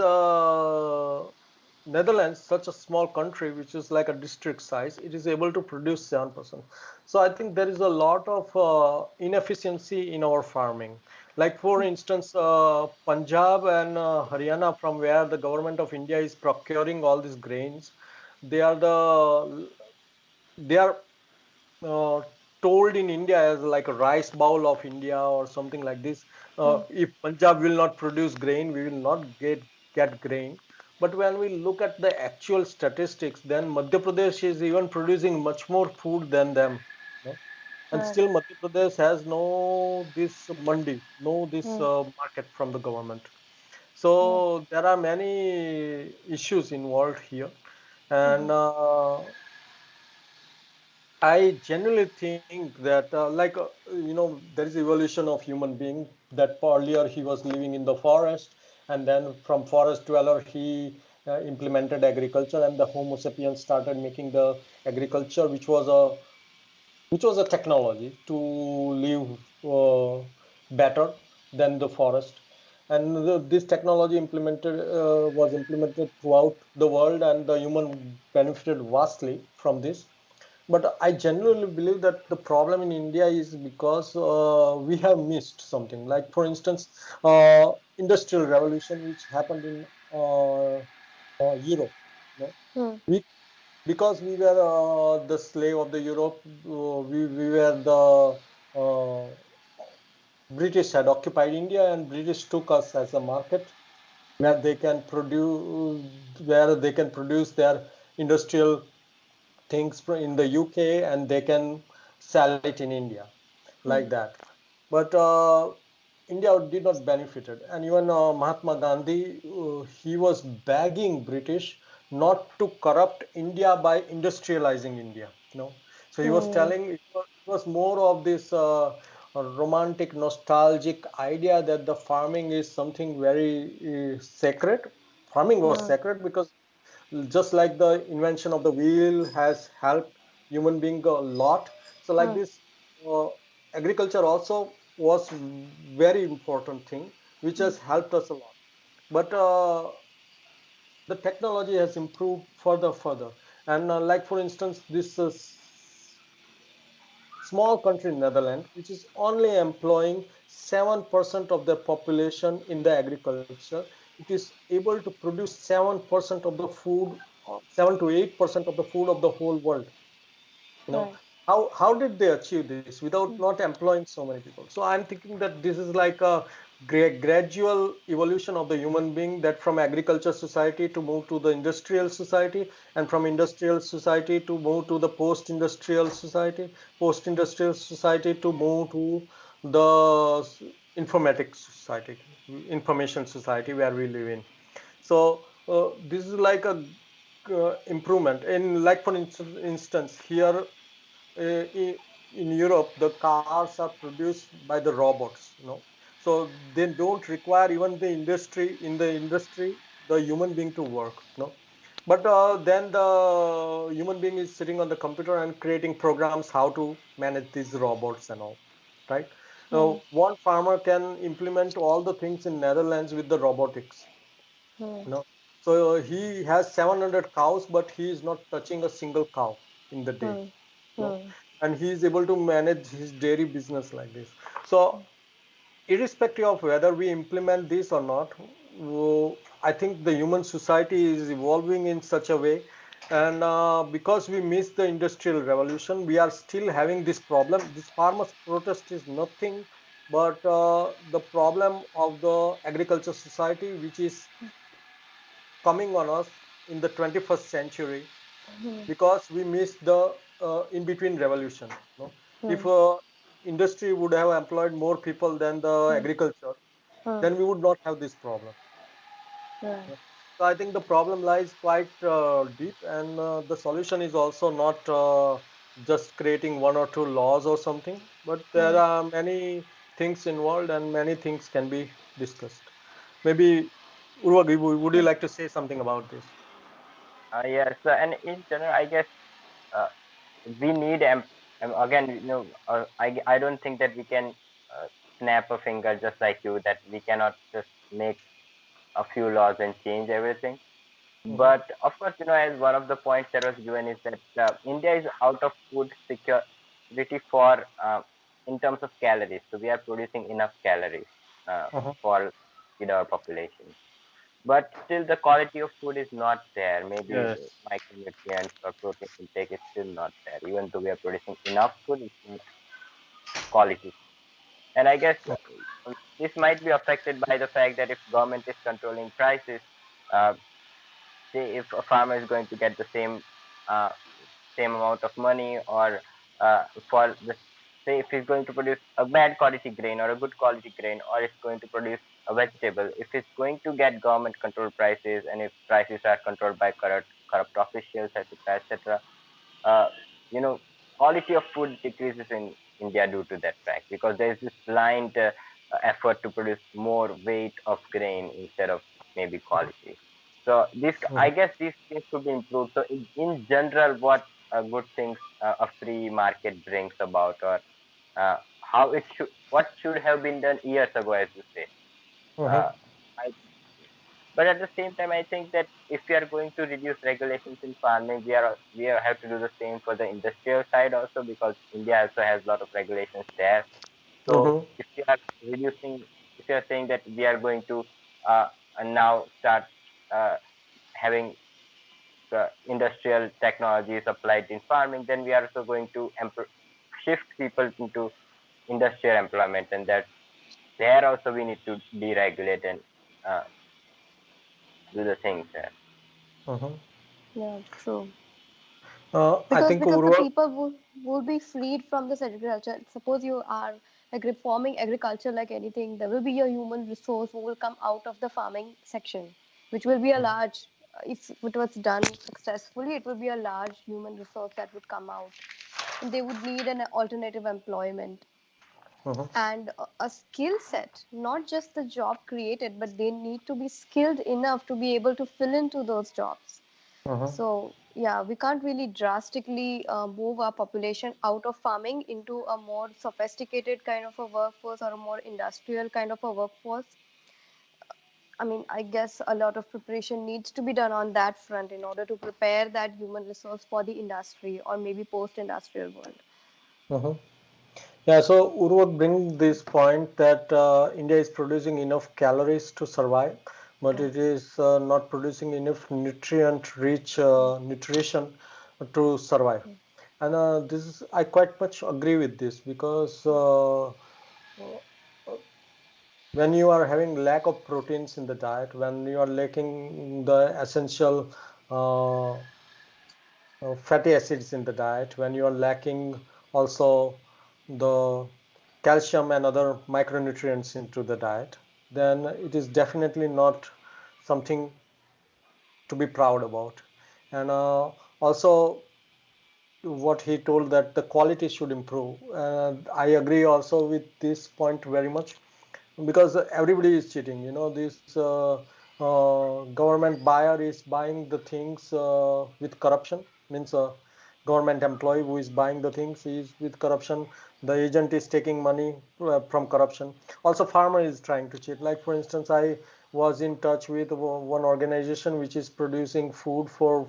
Speaker 2: Netherlands, such a small country, which is like a district size, it is able to produce 7%. So I think there is a lot of inefficiency in our farming. Like for instance, Punjab and Haryana, from where the government of India is procuring all these grains, they are they are uh, told in India as like a rice bowl of India or something like this. If Punjab will not produce grain, we will not get grain. But when we look at the actual statistics, then Madhya Pradesh is even producing much more food than them. You know? And
Speaker 4: Right.
Speaker 2: still Madhya Pradesh has no this mandi, no this
Speaker 4: Hmm.
Speaker 2: market from the government.
Speaker 4: Right.
Speaker 2: So there are many issues involved here, and
Speaker 4: Mhm.
Speaker 2: I genuinely think that, there is evolution of human being. That earlier he was living in the forest, and then from forest dweller he implemented agriculture, and the Homo sapiens started making the agriculture, which was a technology to live better than the forest. And this technology was implemented throughout the world, and the human benefited vastly from this. But I genuinely believe that the problem in India is because we have missed something. Like, for instance, industrial revolution, which happened in Europe. You know,
Speaker 4: Hmm.
Speaker 2: we because we were the slave of the Europe. We were the British had occupied India, and British took us as a market where they can produce their industrial things in the UK, and they can sell it in India like
Speaker 4: Hmm.
Speaker 2: that. But India did not benefited, and even Mahatma Gandhi, he was begging British not to corrupt India by industrializing India. So he was
Speaker 4: Hmm.
Speaker 2: telling it was more of this romantic, nostalgic idea that the farming is something very sacred. Farming was
Speaker 4: Hmm.
Speaker 2: sacred because just like the invention of the wheel has helped human being a lot, so like
Speaker 4: Hmm.
Speaker 2: this uh, agriculture also was very important thing which
Speaker 4: Hmm.
Speaker 2: has helped us a lot. But the technology has improved further, and like for instance this small country Netherlands, which is only employing 7% of their population in the agriculture, it is able to produce 7% of the food, 7 to 8% of the food of the whole world. you know
Speaker 4: Right.
Speaker 2: how did they achieve this without
Speaker 4: Hmm.
Speaker 2: not employing so many people? So I'm thinking that this is like a gradual evolution of the human being, that from agriculture society to move to the industrial society, and from industrial society to move to the post industrial society to move to the informatics society, information society where we live in. So this is like a improvement in, like for instance here in Europe, the cars are produced by the robots. So they don't require even the industry the human being to work. But then the human being is sitting on the computer and creating programs how to manage these robots and all, right?
Speaker 4: Hmm.
Speaker 2: One farmer can implement all the things in Netherlands with the robotics.
Speaker 4: Hmm.
Speaker 2: you know so he has 700 cows, but he is not touching a single cow in the day.
Speaker 4: Hmm.
Speaker 2: you know
Speaker 4: Hmm.
Speaker 2: and he is able to manage his dairy business like this. So irrespective of whether we implement this or not, I think the human society is evolving in such a way, and because we missed the industrial revolution, we are still having this problem. This farmers protest is nothing but the problem of the agriculture society, which is coming on us in the 21st century,
Speaker 4: Hmm.
Speaker 2: because we missed the in between revolution. If
Speaker 4: Hmm.
Speaker 2: industry would have employed more people than the
Speaker 4: Hmm.
Speaker 2: agriculture,
Speaker 4: Hmm.
Speaker 2: then we would not have this problem.
Speaker 4: Right.
Speaker 2: So I think the problem lies quite deep, and the solution is also not just creating one or two laws or something, but there
Speaker 4: Hmm.
Speaker 2: are many things involved and many things can be discussed. Maybe Urvagi, would you
Speaker 4: Hmm.
Speaker 2: like to say something about this?
Speaker 3: Yes, and in general, I guess uh, we need again, I don't think that we can snap a finger just like you, that we cannot just make a few laws and change everything.
Speaker 1: Mhm.
Speaker 3: But of course, as one of the points that was given is that India is out of food security for in terms of calories. So we are producing enough calories
Speaker 1: Mhm.
Speaker 3: for feed our population. But still, the quality of food is not there. Maybe the
Speaker 2: Yes.
Speaker 3: micronutrients or protein intake is still not there. Even though we are producing enough food, it's not quality. And I guess this might be affected by the fact that if government is controlling prices, uh, say if a farmer is going to get the uh, same amount of money, or for the say if he's going to produce a bad quality grain or a good quality grain, or it's going to produce a vegetable, if it's going to get government controlled prices, and if prices are controlled by corrupt officials, etc., etc., uh, you know, quality of food decreases in India due to that fact, because there is this blind effort to produce more weight of grain instead of maybe quality. So this, I
Speaker 1: Mhm.
Speaker 3: guess, these things could be improved. So in general, what good things a free market brings about, or how it should, what should have been done years ago, as you say.
Speaker 1: Mhm.
Speaker 3: Uh, I but at the same time, I think that if we are going to reduce regulations in farming, have to do the same for the industrial side also, because India also has a lot of regulations there. So
Speaker 1: Mhm.
Speaker 3: if we are reducing, if you are saying that we are going to now start uh, having industrial technologies applied in farming, then we are also going to shift people into industrial employment, and that there also we need to deregulate and uh, do the things there.
Speaker 1: Mhm.
Speaker 4: Yeah, true.
Speaker 1: I
Speaker 4: Because
Speaker 1: think
Speaker 4: because the
Speaker 1: Urva.
Speaker 4: people would be freed from this agriculture. Suppose you are like reforming agriculture like anything, there will be a human resource who will come out of the farming section, which will be a large. If it was done successfully, it will be a large human resource that would come out, and they would need an alternative employment
Speaker 1: Mhm.
Speaker 4: and a skill set, not just the job created, but they need to be skilled enough to be able to fill into those jobs.
Speaker 1: Mhm.
Speaker 4: So, yeah, we can't really drastically move our population out of farming into a more sophisticated kind of a workforce or a more industrial kind of a workforce. I mean, I guess a lot of preparation needs to be done on that front in order to prepare that human resource for the industry or maybe post-industrial world.
Speaker 1: Mhm. Yeah, so Urva bring this point that India is producing enough calories to survive, but
Speaker 4: Mm,
Speaker 1: it is not producing enough nutrient-rich nutrition to survive.
Speaker 4: mm,
Speaker 1: And this is, I quite much agree with this because when you are having lack of proteins in the diet, when you are lacking the essential uh, fatty acids in the diet, when you are lacking also the calcium and other micronutrients into the diet, then it is definitely not something to be proud about. And also, what he told that the quality should improve. I agree also with this point very much because everybody is cheating. This government buyer is buying the things with corruption, means government employee who is buying the things is with corruption. The agent is taking money from corruption. Also, farmer is trying to cheat. Like for instance, I was in touch with one organization which is producing food for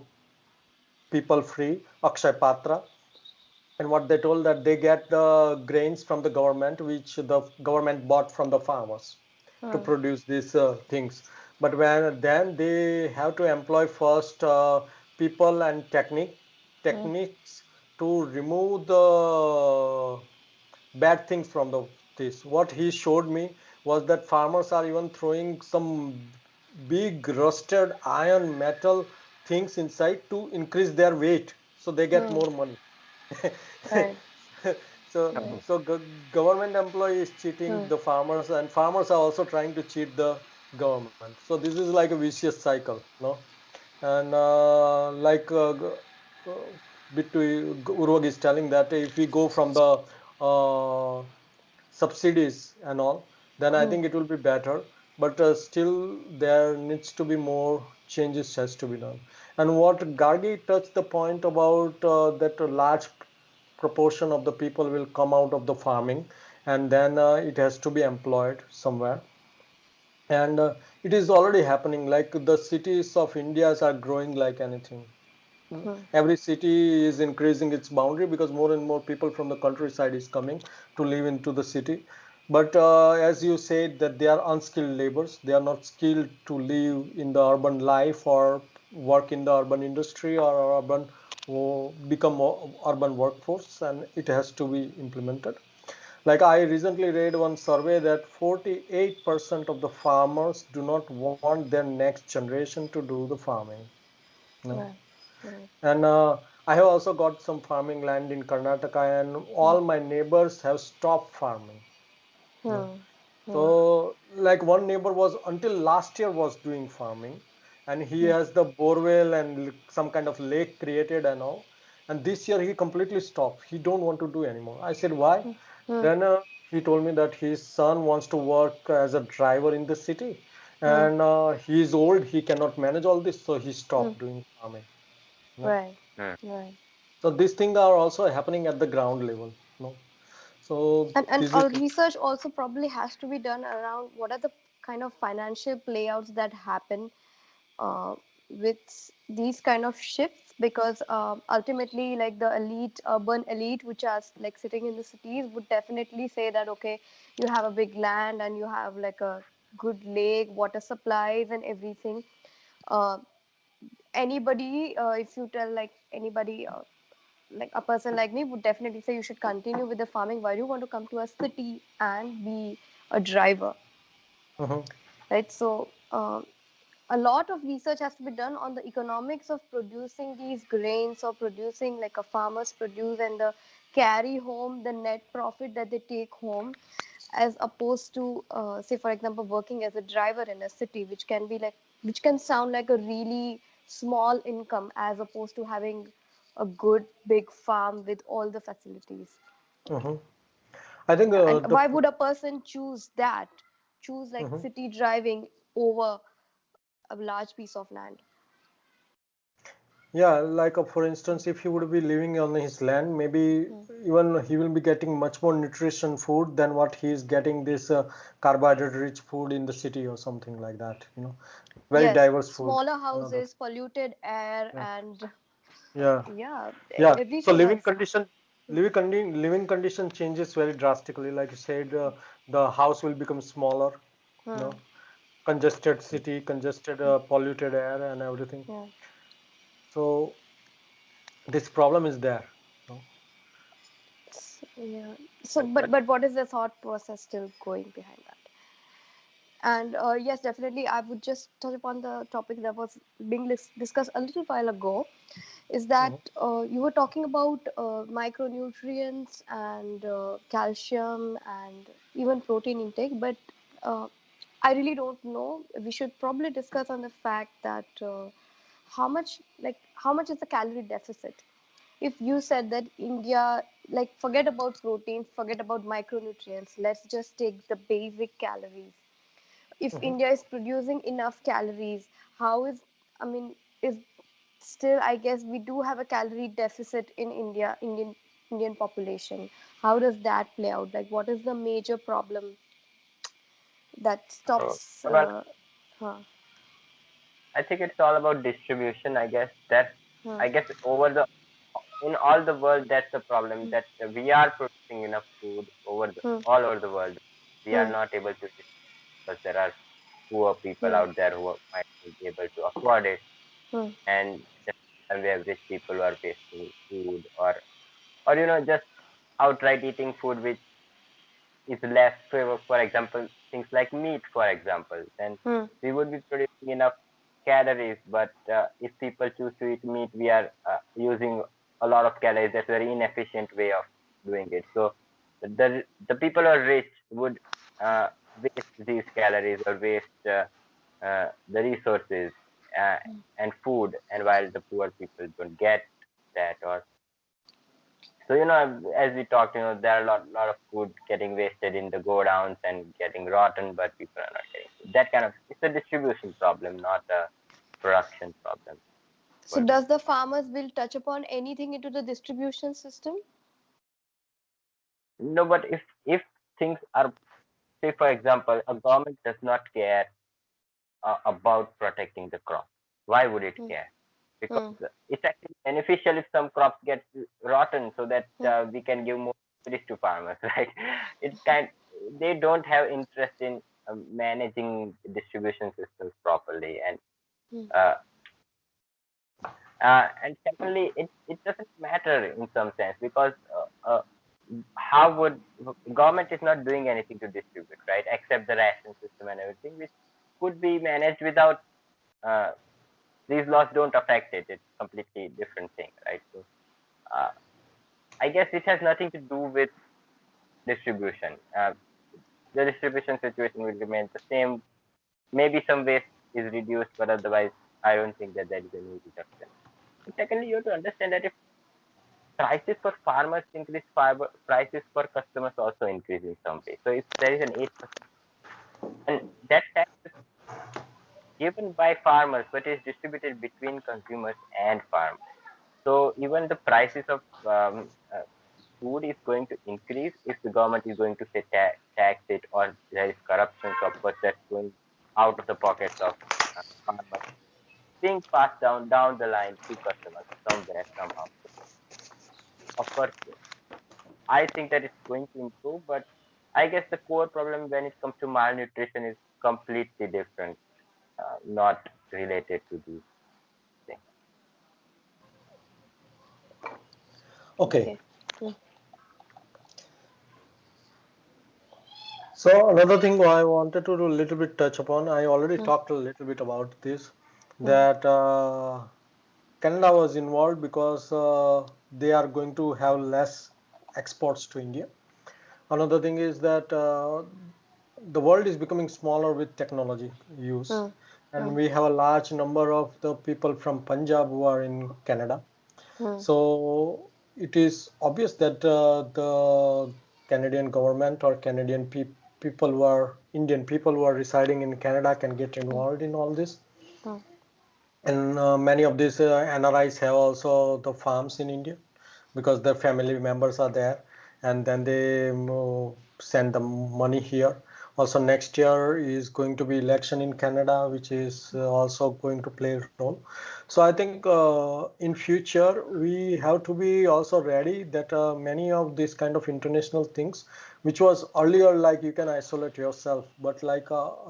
Speaker 1: people free, Akshay Patra, and what they told that they get the grains from the government which the government bought from the farmers to
Speaker 4: mm,
Speaker 1: produce these things. But when then they have to employ first people and
Speaker 4: mm,
Speaker 1: techniques to remove the bad things from the this. What he showed me was that farmers are even throwing some big rusted iron metal things inside to increase their weight so they get
Speaker 4: mm.
Speaker 1: more money.
Speaker 4: Right.
Speaker 1: so
Speaker 4: Right.
Speaker 1: so government employee is cheating
Speaker 4: Mm,
Speaker 1: the farmers and farmers are also trying to cheat the government. So this is like a vicious cycle, no? And like uh, Urvag is telling that if we go from the uh, subsidies and all, then I
Speaker 4: mm.
Speaker 1: think it will be better. But still, there needs to be more changes has to be done. And what Gargi touched the point about that a large proportion of the people will come out of the farming, and then it has to be employed somewhere. and it is already happening. Like the cities of India are growing like anything.
Speaker 4: Hmm.
Speaker 1: Every city is increasing its boundary because more and more people from the countryside is coming to live into the city. But as you said, that they are unskilled laborers, they are not skilled to live in the urban life or work in the urban industry or urban, become urban workforce, and it has to be implemented. Like I recently read one survey that 48% of the farmers do not want their next generation to do the farming. No.
Speaker 4: Right. Right.
Speaker 1: And I have also got some farming land in Karnataka, and
Speaker 4: Hmm.
Speaker 1: all my neighbors have stopped farming. No.
Speaker 4: Hmm. Hmm.
Speaker 1: So, like one neighbor was until last year was doing farming, and he
Speaker 4: Hmm.
Speaker 1: has the borewell and some kind of lake created and all. And this year he completely stopped. He don't want to do anymore. I said, why?
Speaker 4: Hmm.
Speaker 1: Then he told me that his son wants to work as a driver in the city,
Speaker 4: Hmm.
Speaker 1: and he is old. He cannot manage all this, so he
Speaker 4: Hmm.
Speaker 1: stopped doing farming. No.
Speaker 4: Right.
Speaker 3: Hmm.
Speaker 4: Right.
Speaker 1: So these things are also happening at the ground level. No. So
Speaker 4: And
Speaker 1: this is.
Speaker 4: our research also probably has to be done around what are the kind of financial playouts that happen uh, with these kind of shifts, because ultimately, like the elite, urban elite, which are like sitting in the cities, would definitely say that okay, you have a big land and you have like a good lake, water supplies, and everything. Uh, anybody, if you tell like anybody, like a person like me would definitely say you should continue with the farming. Why do you want to come to a city and be a driver,
Speaker 1: Mhm.
Speaker 4: right? So a lot of research has to be done on the economics of producing these grains or producing like a farmer's produce, and the carry home the net profit that they take home, as opposed to say for example working as a driver in a city, which can be like, which can sound like a really small income as opposed to having a good big farm with all the facilities.
Speaker 1: Mhm. I think
Speaker 4: Yeah, and
Speaker 1: the.
Speaker 4: why would a person choose that, choose like
Speaker 1: Mhm.
Speaker 4: city driving over a large piece of land?
Speaker 1: Yeah, like for instance, if he would be living on his land, maybe
Speaker 4: Hmm.
Speaker 1: even he will be getting much more nutrition food than what he is getting this carbohydrate-rich food in the city or something like that. Very
Speaker 4: Yes,
Speaker 1: diverse food.
Speaker 4: smaller
Speaker 1: You know that.
Speaker 4: houses, polluted air,
Speaker 1: Yeah.
Speaker 4: and
Speaker 1: Yeah.
Speaker 4: yeah,
Speaker 1: Yeah. So
Speaker 4: everything else.
Speaker 1: living condition changes very drastically. Like you said, the house will become smaller. You
Speaker 4: Hmm.
Speaker 1: know, congested city, congested, polluted air, and everything.
Speaker 4: Yeah.
Speaker 1: So this problem is there. No?
Speaker 4: Yeah. So,
Speaker 3: But
Speaker 4: but what is the thought process still going behind that? And yes, definitely, I would just touch upon the topic that was being discussed a little while ago. Is that
Speaker 1: Mhm.
Speaker 4: you were talking about micronutrients and calcium and even protein intake, but uh, I really don't know. We should probably discuss on the fact that how much is the calorie deficit? If you said that India, like forget about proteins, forget about micronutrients, let's just take the basic calories. If
Speaker 1: Mhm.
Speaker 4: India is producing enough calories, how is, I mean, is still, I guess we do have a calorie deficit in Indian population. How does that play out? Like, what is the major problem that stops?
Speaker 3: well,
Speaker 4: Huh,
Speaker 3: I think it's all about distribution.
Speaker 4: huh,
Speaker 3: I guess over the in all the world, that's the problem,
Speaker 4: hmm,
Speaker 3: that we are producing enough food
Speaker 4: hmm,
Speaker 3: all over the world. We are
Speaker 4: hmm,
Speaker 3: not able to because there are poor people
Speaker 4: hmm,
Speaker 3: out there who might not be able to afford it,
Speaker 4: hmm,
Speaker 3: and we have rich people who are wasting food, or just outright eating food which is less favor. For example, things like meat, for example, then
Speaker 4: hmm,
Speaker 3: we would be producing enough calories. But if people choose to eat meat, we are using a lot of calories. That's a very inefficient way of doing it. So the people who are rich would waste these calories or waste the resources uh, and food, and while the poor people don't get that. Or so, as we talked, there are a lot of food getting wasted in the go downs and getting rotten, but people are not getting food. That kind of, it's a distribution problem, not a production problem.
Speaker 4: So,
Speaker 3: But
Speaker 4: does the farmers bill touch upon anything into the distribution system?
Speaker 3: no, but if things are, say for example, a government does not care about protecting the crop. Why would it
Speaker 4: Mm.
Speaker 3: care? Because
Speaker 4: Mm.
Speaker 3: it's actually beneficial if some crops get rotten, so that
Speaker 4: Mm.
Speaker 3: we can give more subsidies to farmers, right? It's kind they don't have interest in managing distribution systems properly,
Speaker 4: Mm.
Speaker 3: uh, and secondly, it doesn't matter in some sense because how would government is not doing anything to distribute, right? Except the ration system and everything, which could be managed without uh, these laws don't affect it. It's completely different thing, right? So uh, I guess it has nothing to do with distribution. The distribution situation will remain the same. Maybe some waste is reduced, but otherwise, I don't think that there is any reduction. And secondly, you have to understand that if prices for farmers increase, prices for customers also increase in some way. So if there is an 8%, and that tax is given by farmers, but is distributed between consumers and farmers. So even the prices of food is going to increase if the government is going to say tax it, or there is corruption of that's going out of the pockets of farmers, being passed down the line to customers somewhere somehow. Of course, I think that it's going to improve, but I guess the core problem when it comes to malnutrition is completely different, not related to these things.
Speaker 1: Okay.
Speaker 4: Okay. Mm.
Speaker 1: So another thing I wanted to do a little bit touch upon, I already
Speaker 4: Mm.
Speaker 1: talked a little bit about this,
Speaker 4: Mm.
Speaker 1: that Canada was involved because they are going to have less exports to India. Another thing is that the world is becoming smaller with technology use,
Speaker 4: Mm.
Speaker 1: and
Speaker 4: Mm.
Speaker 1: we have a large number of the people from Punjab who are in Canada.
Speaker 4: Mm.
Speaker 1: So it is obvious that the Canadian government or Canadian people who are Indian people who are residing in Canada can get
Speaker 4: Mm.
Speaker 1: involved in all this.
Speaker 4: Mm.
Speaker 1: And many of these NRIs have also the farms in India because their family members are there, and then they send the money here. Also, next year is going to be election in Canada, which is also going to play a role. So I think in future we have to be also ready that many of these kind of international things, which was earlier like you can isolate yourself, but like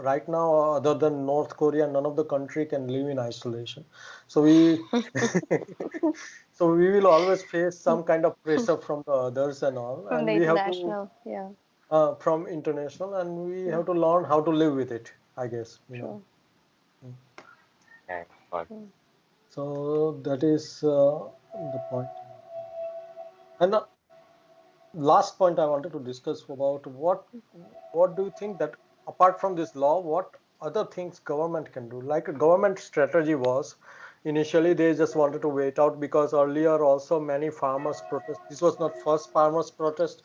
Speaker 1: right now, other than North Korea, none of the country can live in isolation. So we so we will always face some kind of pressure from the others and all,
Speaker 4: From the
Speaker 1: and we have to
Speaker 4: international, yeah.
Speaker 1: from international, and we
Speaker 4: Mm.
Speaker 1: have to learn how to live with it, I guess, you know.
Speaker 4: Sure.
Speaker 3: Yeah, but
Speaker 4: Mm.
Speaker 1: So that is the point. And the last point I wanted to discuss about what do you think that apart from this law, what other things government can do? Like a government strategy was initially they just wanted to wait out because earlier also many farmers protest. This was not first farmers protest.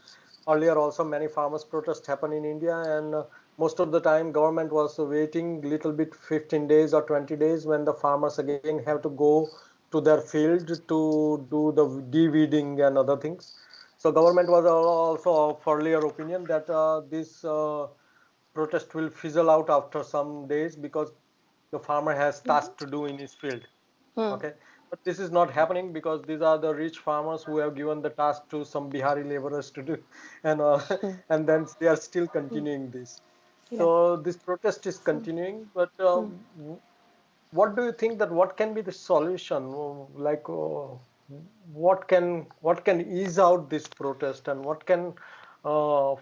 Speaker 1: Earlier also many farmers protest happened in India, and most of the time government was waiting little bit 15 days or 20 days when the farmers again have to go to their field to do the de-weeding and other things. So government was also of earlier opinion that this protest will fizzle out after some days because the farmer has tasks to do in his field.
Speaker 4: Mm.
Speaker 1: Okay, but this is not happening because these are the rich farmers who have given the task to some Bihari laborers to do, and
Speaker 4: Mm.
Speaker 1: and then they are still
Speaker 4: Mm.
Speaker 1: continuing this.
Speaker 4: Yeah.
Speaker 1: So this protest is
Speaker 4: Mm.
Speaker 1: continuing, but
Speaker 4: Mm.
Speaker 1: what do you think that what can be the solution? Like what can ease out this protest, and what can uh,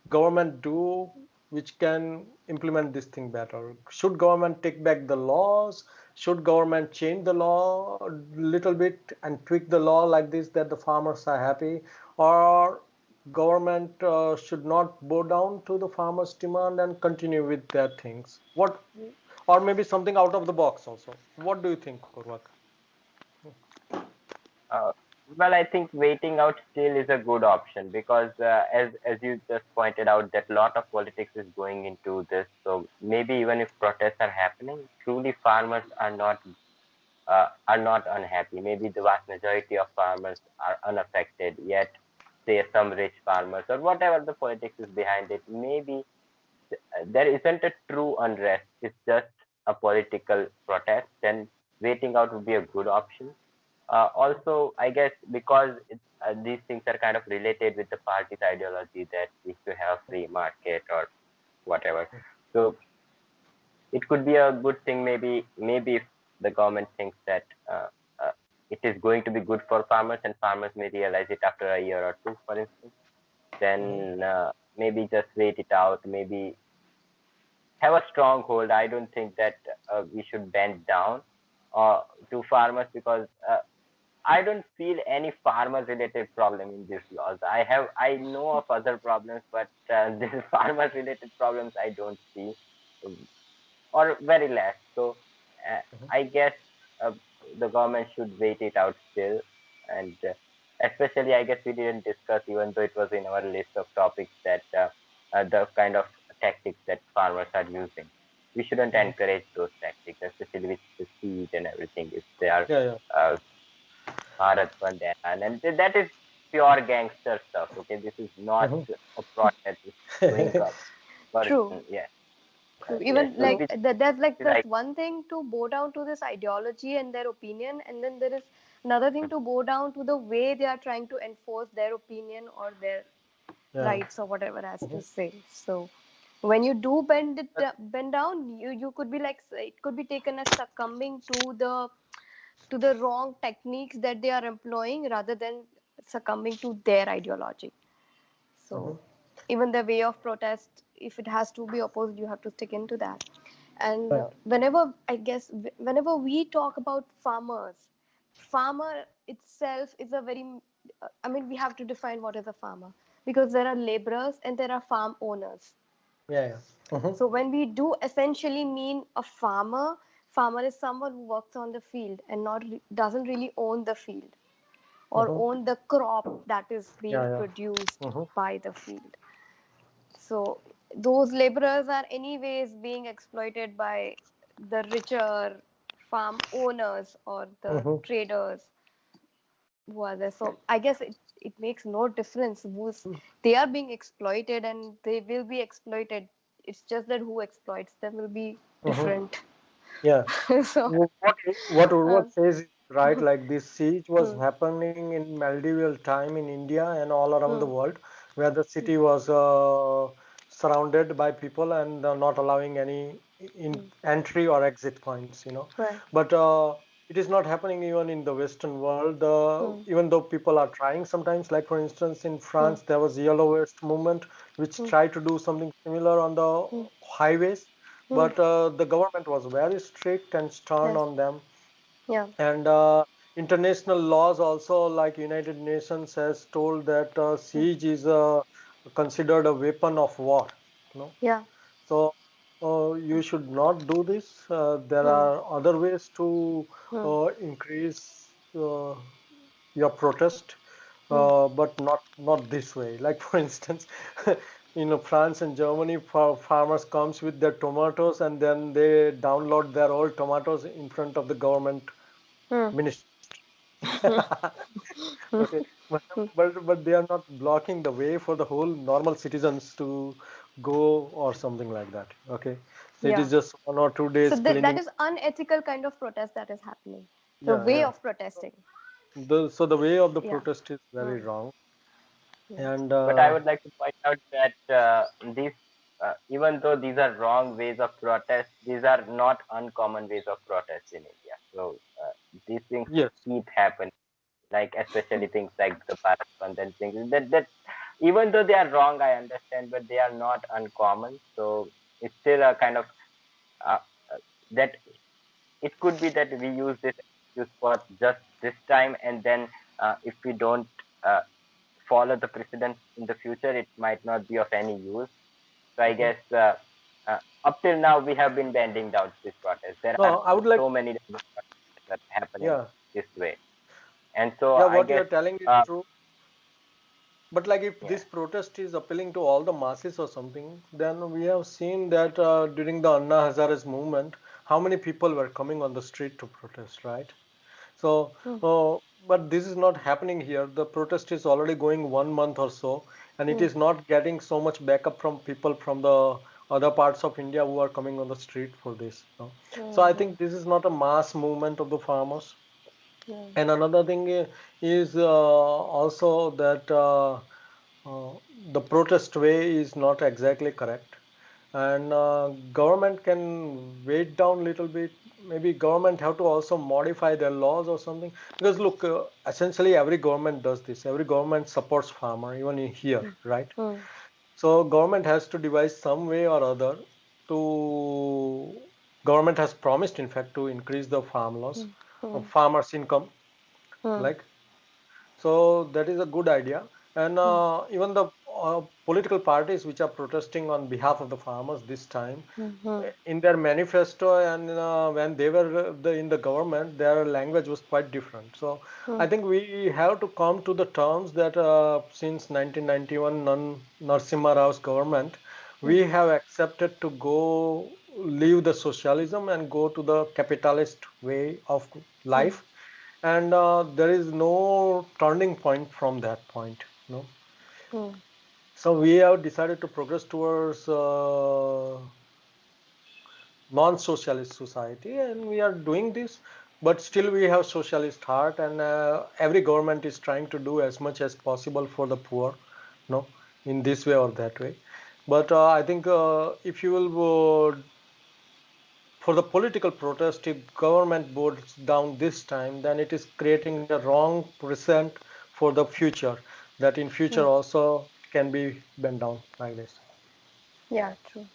Speaker 1: government do which can implement this thing better? Should government take back the laws? Should government change the law a little bit and tweak the law like this that the farmers are happy, or government should not bow down to the farmers' demand and continue with their things? What, or maybe something out of the box also? What do you think, Urvak?
Speaker 3: uh, well, I think waiting out still is a good option because as you just pointed out, that lot of politics is going into this. So maybe even if protests are happening, truly farmers are not unhappy. Maybe the vast majority of farmers are unaffected. Yet, say some rich farmers or whatever the politics is behind it, maybe there isn't a true unrest. It's just a political protest, then waiting out would be a good option. Also, I guess because these things are kind of related with the party's ideology that we should have free market or whatever. So it could be a good thing, maybe if the government thinks that it is going to be good for farmers and farmers may realize it after a year or two, for instance, then maybe just wait it out, maybe have a strong hold. I don't think that we should bend down to farmers because I don't feel any farmer related problem in these laws. I know of other problems, but this farmer related problems I don't see, or very less. So uh, I guess uh, the government should wait it out still, and especially I guess we didn't discuss, even though it was in our list of topics, that the kind of tactics that farmers are using. We shouldn't encourage those tactics, especially with the seed and everything. If they are
Speaker 2: Yeah, yeah.
Speaker 3: uh, Bharat Bandhan, and that is pure gangster stuff. Okay, this is not a protest going up.
Speaker 4: True.
Speaker 3: Yeah,
Speaker 4: True.
Speaker 3: yes.
Speaker 4: Even
Speaker 3: So
Speaker 4: like there's like
Speaker 3: like
Speaker 4: one thing to bow down to this ideology and their opinion, and then there is another thing to bow down to the way they are trying to enforce their opinion or their
Speaker 2: Yeah.
Speaker 4: rights or whatever has to say. So when you do bend down, you could be like, it could be taken as succumbing to the wrong techniques that they are employing rather than succumbing to their ideology. So even the way of protest, if it has to be opposed, you have to stick into that. And
Speaker 2: Right.
Speaker 4: whenever I guess whenever we talk about farmers, farmer itself is a very I mean, we have to define what is a farmer, because there are laborers and there are farm owners.
Speaker 2: Yeah, yeah.
Speaker 4: So when we do essentially mean a farmer, farmer is someone who works on the field and not doesn't really own the field or own the crop that is being
Speaker 2: Yeah, yeah.
Speaker 4: produced by the field. So those laborers are anyways being exploited by the richer farm owners or the traders who are there. So I guess it makes no difference who's they are being exploited and they will be exploited. It's just that who exploits them will be different.
Speaker 2: Yeah.
Speaker 4: So
Speaker 2: What Urvat says is right, like this siege was happening in medieval time in India and all around the world, where the city was surrounded by people and not allowing any entry or exit points, you know.
Speaker 4: right.
Speaker 2: But it is not happening even in the Western world, even though people are trying sometimes. Like for instance, in France, there was Yellow Vest movement, which tried to do something similar on the highways, but the government was very strict and stern
Speaker 4: Yes.
Speaker 2: on them.
Speaker 4: Yeah.
Speaker 2: And international laws also, like United Nations has told that siege is considered a weapon of war. You know,
Speaker 4: Yeah.
Speaker 2: so you should not do this. There are other ways to increase your protest, but not this way. Like for instance, France and Germany, farmers comes with their tomatoes and then they download their old tomatoes in front of the government ministry. Okay, but they are not blocking the way for the whole normal citizens to go or something like that. Okay, so it
Speaker 4: Yeah.
Speaker 2: is just 1 or 2 days
Speaker 4: So that
Speaker 2: cleaning.
Speaker 4: is unethical kind of protest that is happening. The
Speaker 2: Yeah,
Speaker 4: way
Speaker 2: yeah.
Speaker 4: of protesting.
Speaker 2: So the way of the
Speaker 4: Yeah.
Speaker 2: protest is very wrong.
Speaker 4: Yeah.
Speaker 2: And
Speaker 3: But I would like to point out that these, even though these are wrong ways of protest, these are not uncommon ways of protest in India. So these things
Speaker 2: yes,
Speaker 3: keep happening, like especially things like the Bharat Bandh and things that even though they are wrong, I understand, but they are not uncommon. So it's still a kind of uh, that it could be that we use this excuse for just this time, and then if we don't uh, follow the precedent in the future, it might not be of any use. So I guess up till now we have been bending down this protest. There
Speaker 2: no,
Speaker 3: are
Speaker 2: I would like,
Speaker 3: so many protests that are happening
Speaker 2: yeah,
Speaker 3: this way, and so
Speaker 2: yeah,
Speaker 3: I
Speaker 2: what you
Speaker 3: guess
Speaker 2: are telling is
Speaker 3: uh,
Speaker 2: true. But like if
Speaker 3: yeah,
Speaker 2: this protest is appealing to all the masses or something, then we have seen that during the Anna Hazare's movement, how many people were coming on the street to protest, right? So, but this is not happening here. The protest is already going 1 month or so, and it is not getting so much backup from people from the other parts of India who are coming on the street for this. So I think this is not a mass movement of the farmers. And another thing is also that uh, the protest way is not exactly correct, and government can wait down a little bit. Maybe government have to also modify their laws or something, because look, essentially every government does this. Every government supports farmer, even in here, right? So government has to devise some way or other to. Government has promised, in fact, to increase the farmers' income, like. So that is a good idea. And even the political parties which are protesting on behalf of the farmers this time, in their manifesto and when they were in the government, their language was quite different. So I think we have to come to the terms that since 1991 Narasimha Rao's government, we have accepted to go leave the socialism and go to the capitalist way of life, and there is no turning point from that point. So we have decided to progress towards non-socialist society, and we are doing this, but still we have socialist heart, and every government is trying to do as much as possible for the poor, no, in this way or that way. But I think if you will for the political protest, if government boils down this time, then it is creating the wrong precedent for the future, that in future also can be bent down like this.
Speaker 4: Yeah, true.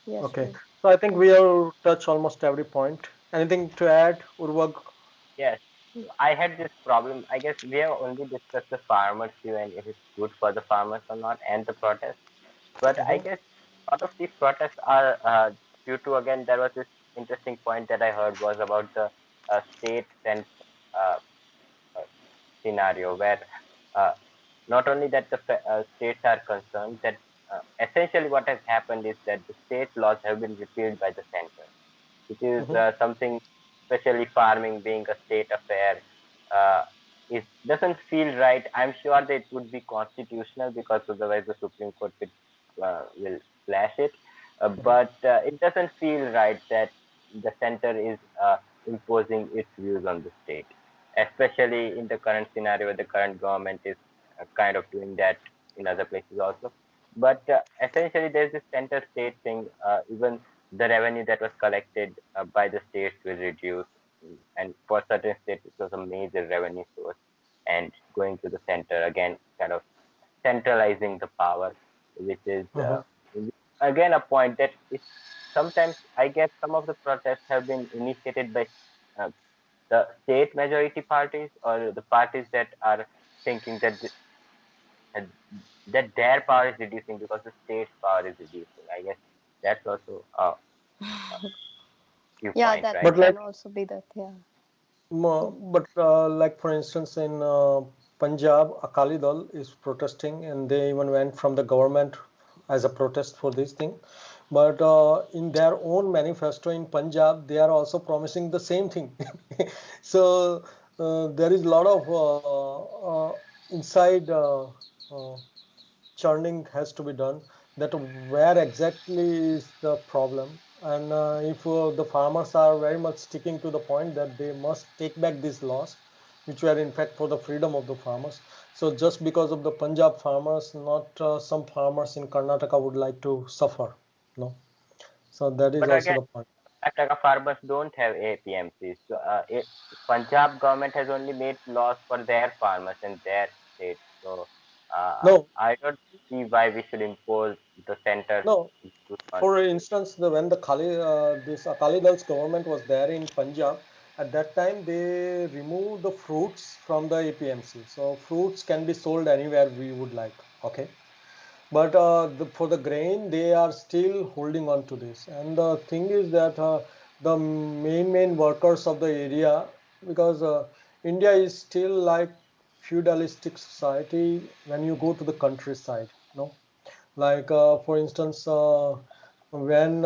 Speaker 4: Yes,
Speaker 2: Okay,
Speaker 4: true.
Speaker 2: so I think we have touched almost every point. Anything to add, Urvag?
Speaker 3: Yes, I had this problem. I guess we have only discussed the farmers view and if it's good for the farmers or not, and the protest. But I guess a lot of these protests are due to, again, there was this interesting point that I heard was about the state and uh, uh, scenario where uh, not only that the states are concerned, that essentially what has happened is that the state laws have been repealed by the center, which is something, especially farming being a state affair, uh, it doesn't feel right. I'm sure that it would be constitutional because otherwise the Supreme Court will slash it. But it doesn't feel right that the center is imposing its views on the state, especially in the current scenario where the current government is kind of doing that in other places also. But essentially, there's this center state thing. Even the revenue that was collected by the states will reduce, and for certain states, it was a major revenue source. And going to the center again, kind of centralizing the power, which is again a point that it's sometimes I guess some of the protests have been initiated by uh, the state majority parties or the parties that are thinking that uh, that their power is reducing because the state's power is reducing. I guess that's also a
Speaker 4: Yeah,
Speaker 3: viewpoint,
Speaker 4: that
Speaker 3: right?
Speaker 2: But like,
Speaker 4: can also be that. Yeah.
Speaker 2: but like for instance, in Punjab, Akali Dal is protesting, and they even went from the government as a protest for this thing. But in their own manifesto in Punjab, they are also promising the same thing. So there is a lot of inside churning has to be done, that where exactly is the problem, and if the farmers are very much sticking to the point that they must take back these laws which were in fact for the freedom of the farmers. So just because of the Punjab farmers, not some farmers in Karnataka would like to suffer, no. So that is
Speaker 3: But
Speaker 2: also
Speaker 3: again,
Speaker 2: the point.
Speaker 3: Karnataka farmers don't have APMCs. So, Punjab government has only made laws for their farmers and their state. So
Speaker 2: No,
Speaker 3: I don't see why we should impose the center's
Speaker 2: no.
Speaker 3: views on.
Speaker 2: For instance, when this Akali Dal's government was there in Punjab, at that time they removed the fruits from the APMC. So fruits can be sold anywhere we would like. Okay, but for the grain, they are still holding on to this. And the thing is that the main workers of the area, because India is still like feudalistic society when you go to the countryside, no. Like for instance, when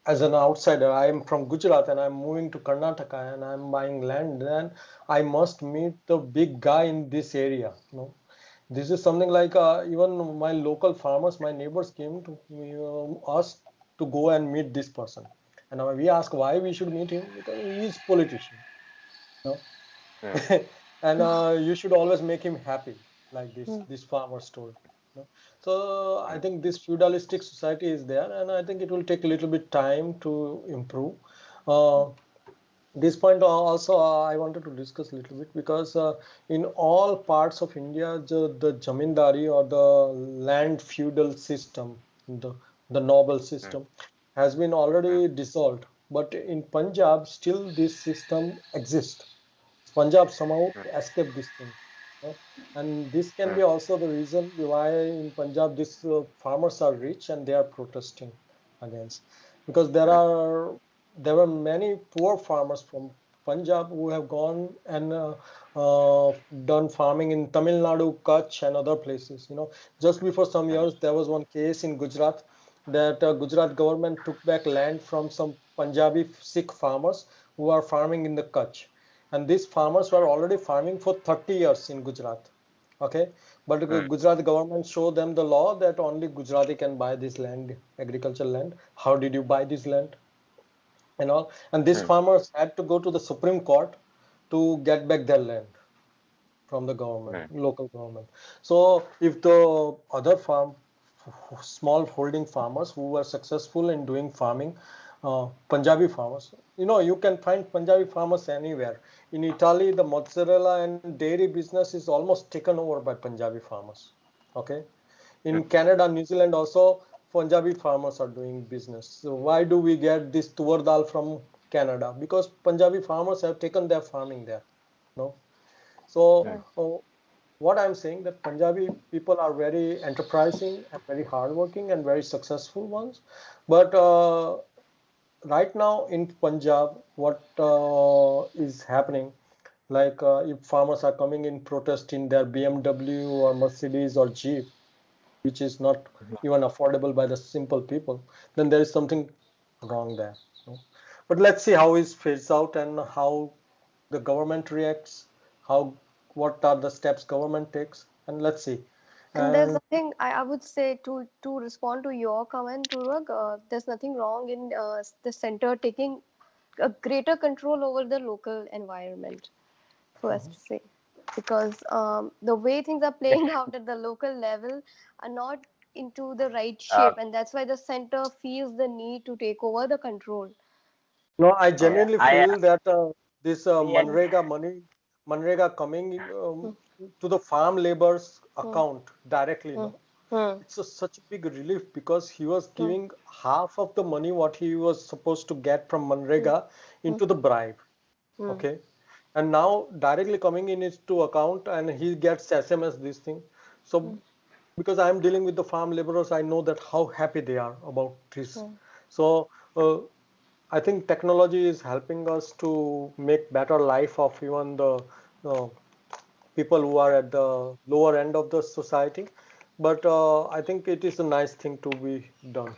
Speaker 2: as an outsider, I am from Gujarat and I'm moving to Karnataka and I'm buying land, then I must meet the big guy in this area, no.
Speaker 1: This is something like even my local farmers, my neighbors came to me, us to go and meet this person, and we ask why we should meet him because he is politician, you know.
Speaker 3: Hmm.
Speaker 1: And you should always make him happy, like
Speaker 4: Hmm.
Speaker 1: this farmers told. You know. So I think this feudalistic society is there, and I think it will take a little bit time to improve. Uh, this point also I wanted to discuss a little bit because in all parts of India, the zamindari or the land feudal system, the, the noble
Speaker 3: Hmm.
Speaker 1: system, has been
Speaker 3: Hmm.
Speaker 1: already dissolved. But in Punjab, still this system exists. Punjab somehow
Speaker 3: Hmm.
Speaker 1: escaped this thing. You know. And this can
Speaker 3: Hmm.
Speaker 1: be also the reason why in Punjab these farmers are rich and they are protesting against. Because
Speaker 3: Hmm.
Speaker 1: there were many poor farmers from Punjab who have gone and done farming in Tamil Nadu, Kutch, and other places. You know, just before some
Speaker 3: Hmm.
Speaker 1: years there was one case in Gujarat that Gujarat government took back land from some Punjabi Sikh farmers who are farming in the Kutch, and these farmers were already farming for 30 years in Gujarat. Okay, but the
Speaker 3: Hmm.
Speaker 1: Gujarat government showed them the law that only Gujarati can buy this land, agricultural land. How did you buy this land and all? And these
Speaker 3: Hmm.
Speaker 1: farmers had to go to the Supreme Court to get back their land from the government,
Speaker 3: Hmm.
Speaker 1: local government. So if the other small holding farmers who were successful in doing farming, Punjabi farmers, you know, you can find Punjabi farmers anywhere. In Italy, the mozzarella and dairy business is almost taken over by Punjabi farmers. Okay.
Speaker 3: Hmm.
Speaker 1: In Canada, New Zealand also, Punjabi farmers are doing business. So why do we get this tuvar dal from Canada? Because Punjabi farmers have taken their farming there. No. So
Speaker 3: Hmm.
Speaker 4: Yeah.
Speaker 1: what I'm saying that Punjabi people are very enterprising and very hardworking and very successful ones. But right now in Punjab, what is happening? Like if farmers are coming in protest in their BMW or Mercedes or Jeep, which is not even affordable by the simple people, then there is something wrong there. You know. But let's see how it fades out and how the government reacts, how what are the steps government takes, and let's see.
Speaker 4: And there's
Speaker 1: And
Speaker 4: nothing I would say to respond to your comment, Purvak. There's nothing wrong in the center taking a greater control over the local environment, for us to say, because the way things are
Speaker 3: Yes.
Speaker 4: playing out at the local level are not into the right
Speaker 3: Uh,
Speaker 4: shape, and that's why the center feels the need to take over the control.
Speaker 1: no, I
Speaker 3: yeah.
Speaker 1: genuinely
Speaker 3: I
Speaker 1: feel that this
Speaker 3: and
Speaker 1: Manrega coming
Speaker 4: Hmm.
Speaker 1: to the farm laborers
Speaker 4: Hmm.
Speaker 1: account directly,
Speaker 4: Hmm.
Speaker 1: no,
Speaker 4: Hmm.
Speaker 1: it's such a big relief because he was
Speaker 4: Hmm.
Speaker 1: giving half of the money what he was supposed to get from
Speaker 4: Hmm.
Speaker 1: Manrega
Speaker 4: Hmm.
Speaker 1: into the bribe.
Speaker 4: Hmm.
Speaker 1: Okay, and now directly coming in his to account and he gets SMS this thing. So
Speaker 4: Hmm.
Speaker 1: because I'm dealing with the farm laborers, I know that how happy they are about this.
Speaker 4: Hmm.
Speaker 1: So I think technology is helping us to make better life of even the uh, people who are at the lower end of the society. But I think it is a nice thing to be done.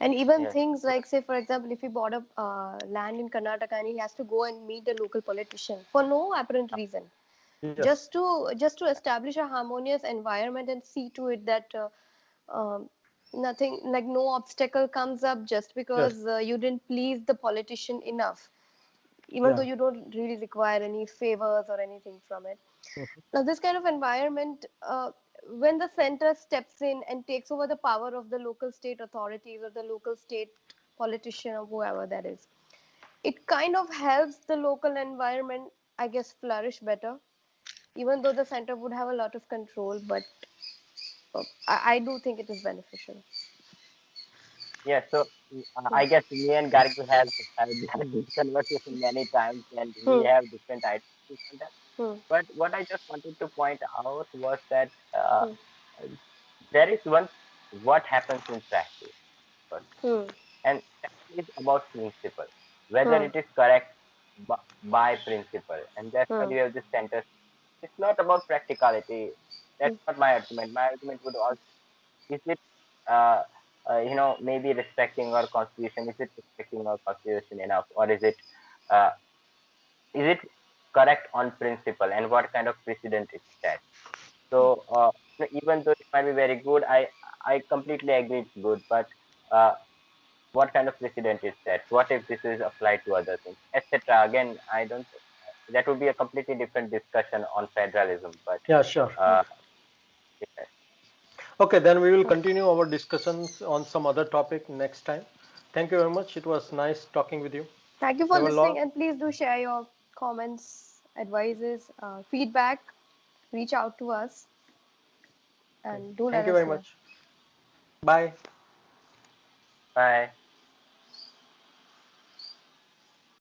Speaker 4: And even
Speaker 3: yes.
Speaker 4: things like, say, for example, if he bought a land in Karnataka and he has to go and meet the local politician for no apparent reason,
Speaker 1: Yes.
Speaker 4: just to establish a harmonious environment and see to it that um, nothing like no obstacle comes up just
Speaker 1: Yes.
Speaker 4: because you didn't please the politician enough, even though
Speaker 1: Yeah.
Speaker 4: you don't really require any favors or anything from it.
Speaker 1: Mhm.
Speaker 4: Now, this kind of environment, when the center steps in and takes over the power of the local state authorities or the local state politician or whoever that is, it kind of helps the local environment, I guess, flourish better. Even though the center would have a lot of control, but I do think it is beneficial.
Speaker 3: Yes. So
Speaker 4: Hmm.
Speaker 3: I guess me and Gargi have had this conversation many times, and we
Speaker 4: Hmm.
Speaker 3: have different ideas on that.
Speaker 4: Hmm.
Speaker 3: But what I just wanted to point out was that
Speaker 4: Hmm.
Speaker 3: there is one what happens in practice first,
Speaker 4: Hmm.
Speaker 3: and that is about principle, whether
Speaker 4: Hmm.
Speaker 3: it is correct by principle, and that's why
Speaker 4: Hmm.
Speaker 3: we have this center. It's not about practicality. That's
Speaker 4: Hmm.
Speaker 3: not my argument. My argument would also is it uh, maybe respecting our constitution? Is it respecting our constitution enough, or uh, is it correct on principle, and what kind of precedent it sets? So even though it might be very good, I completely agree it's good, but uh, what kind of precedent is that? What if this is applied to other things, etc.? Again, I don't. That would be a completely different discussion on federalism. But
Speaker 2: Yeah, sure.
Speaker 3: uh, yeah,
Speaker 2: Okay, then we will continue our discussions on some other topic next time. Thank you very much. It was nice talking with you.
Speaker 4: Thank you for
Speaker 2: There were a
Speaker 4: listening,
Speaker 2: lot.
Speaker 4: and please do share your comments, advices, feedback. Reach out to us
Speaker 2: Okay.
Speaker 4: and do let
Speaker 2: Thank you
Speaker 4: us
Speaker 2: very
Speaker 4: know.
Speaker 2: much. Bye.
Speaker 3: bye.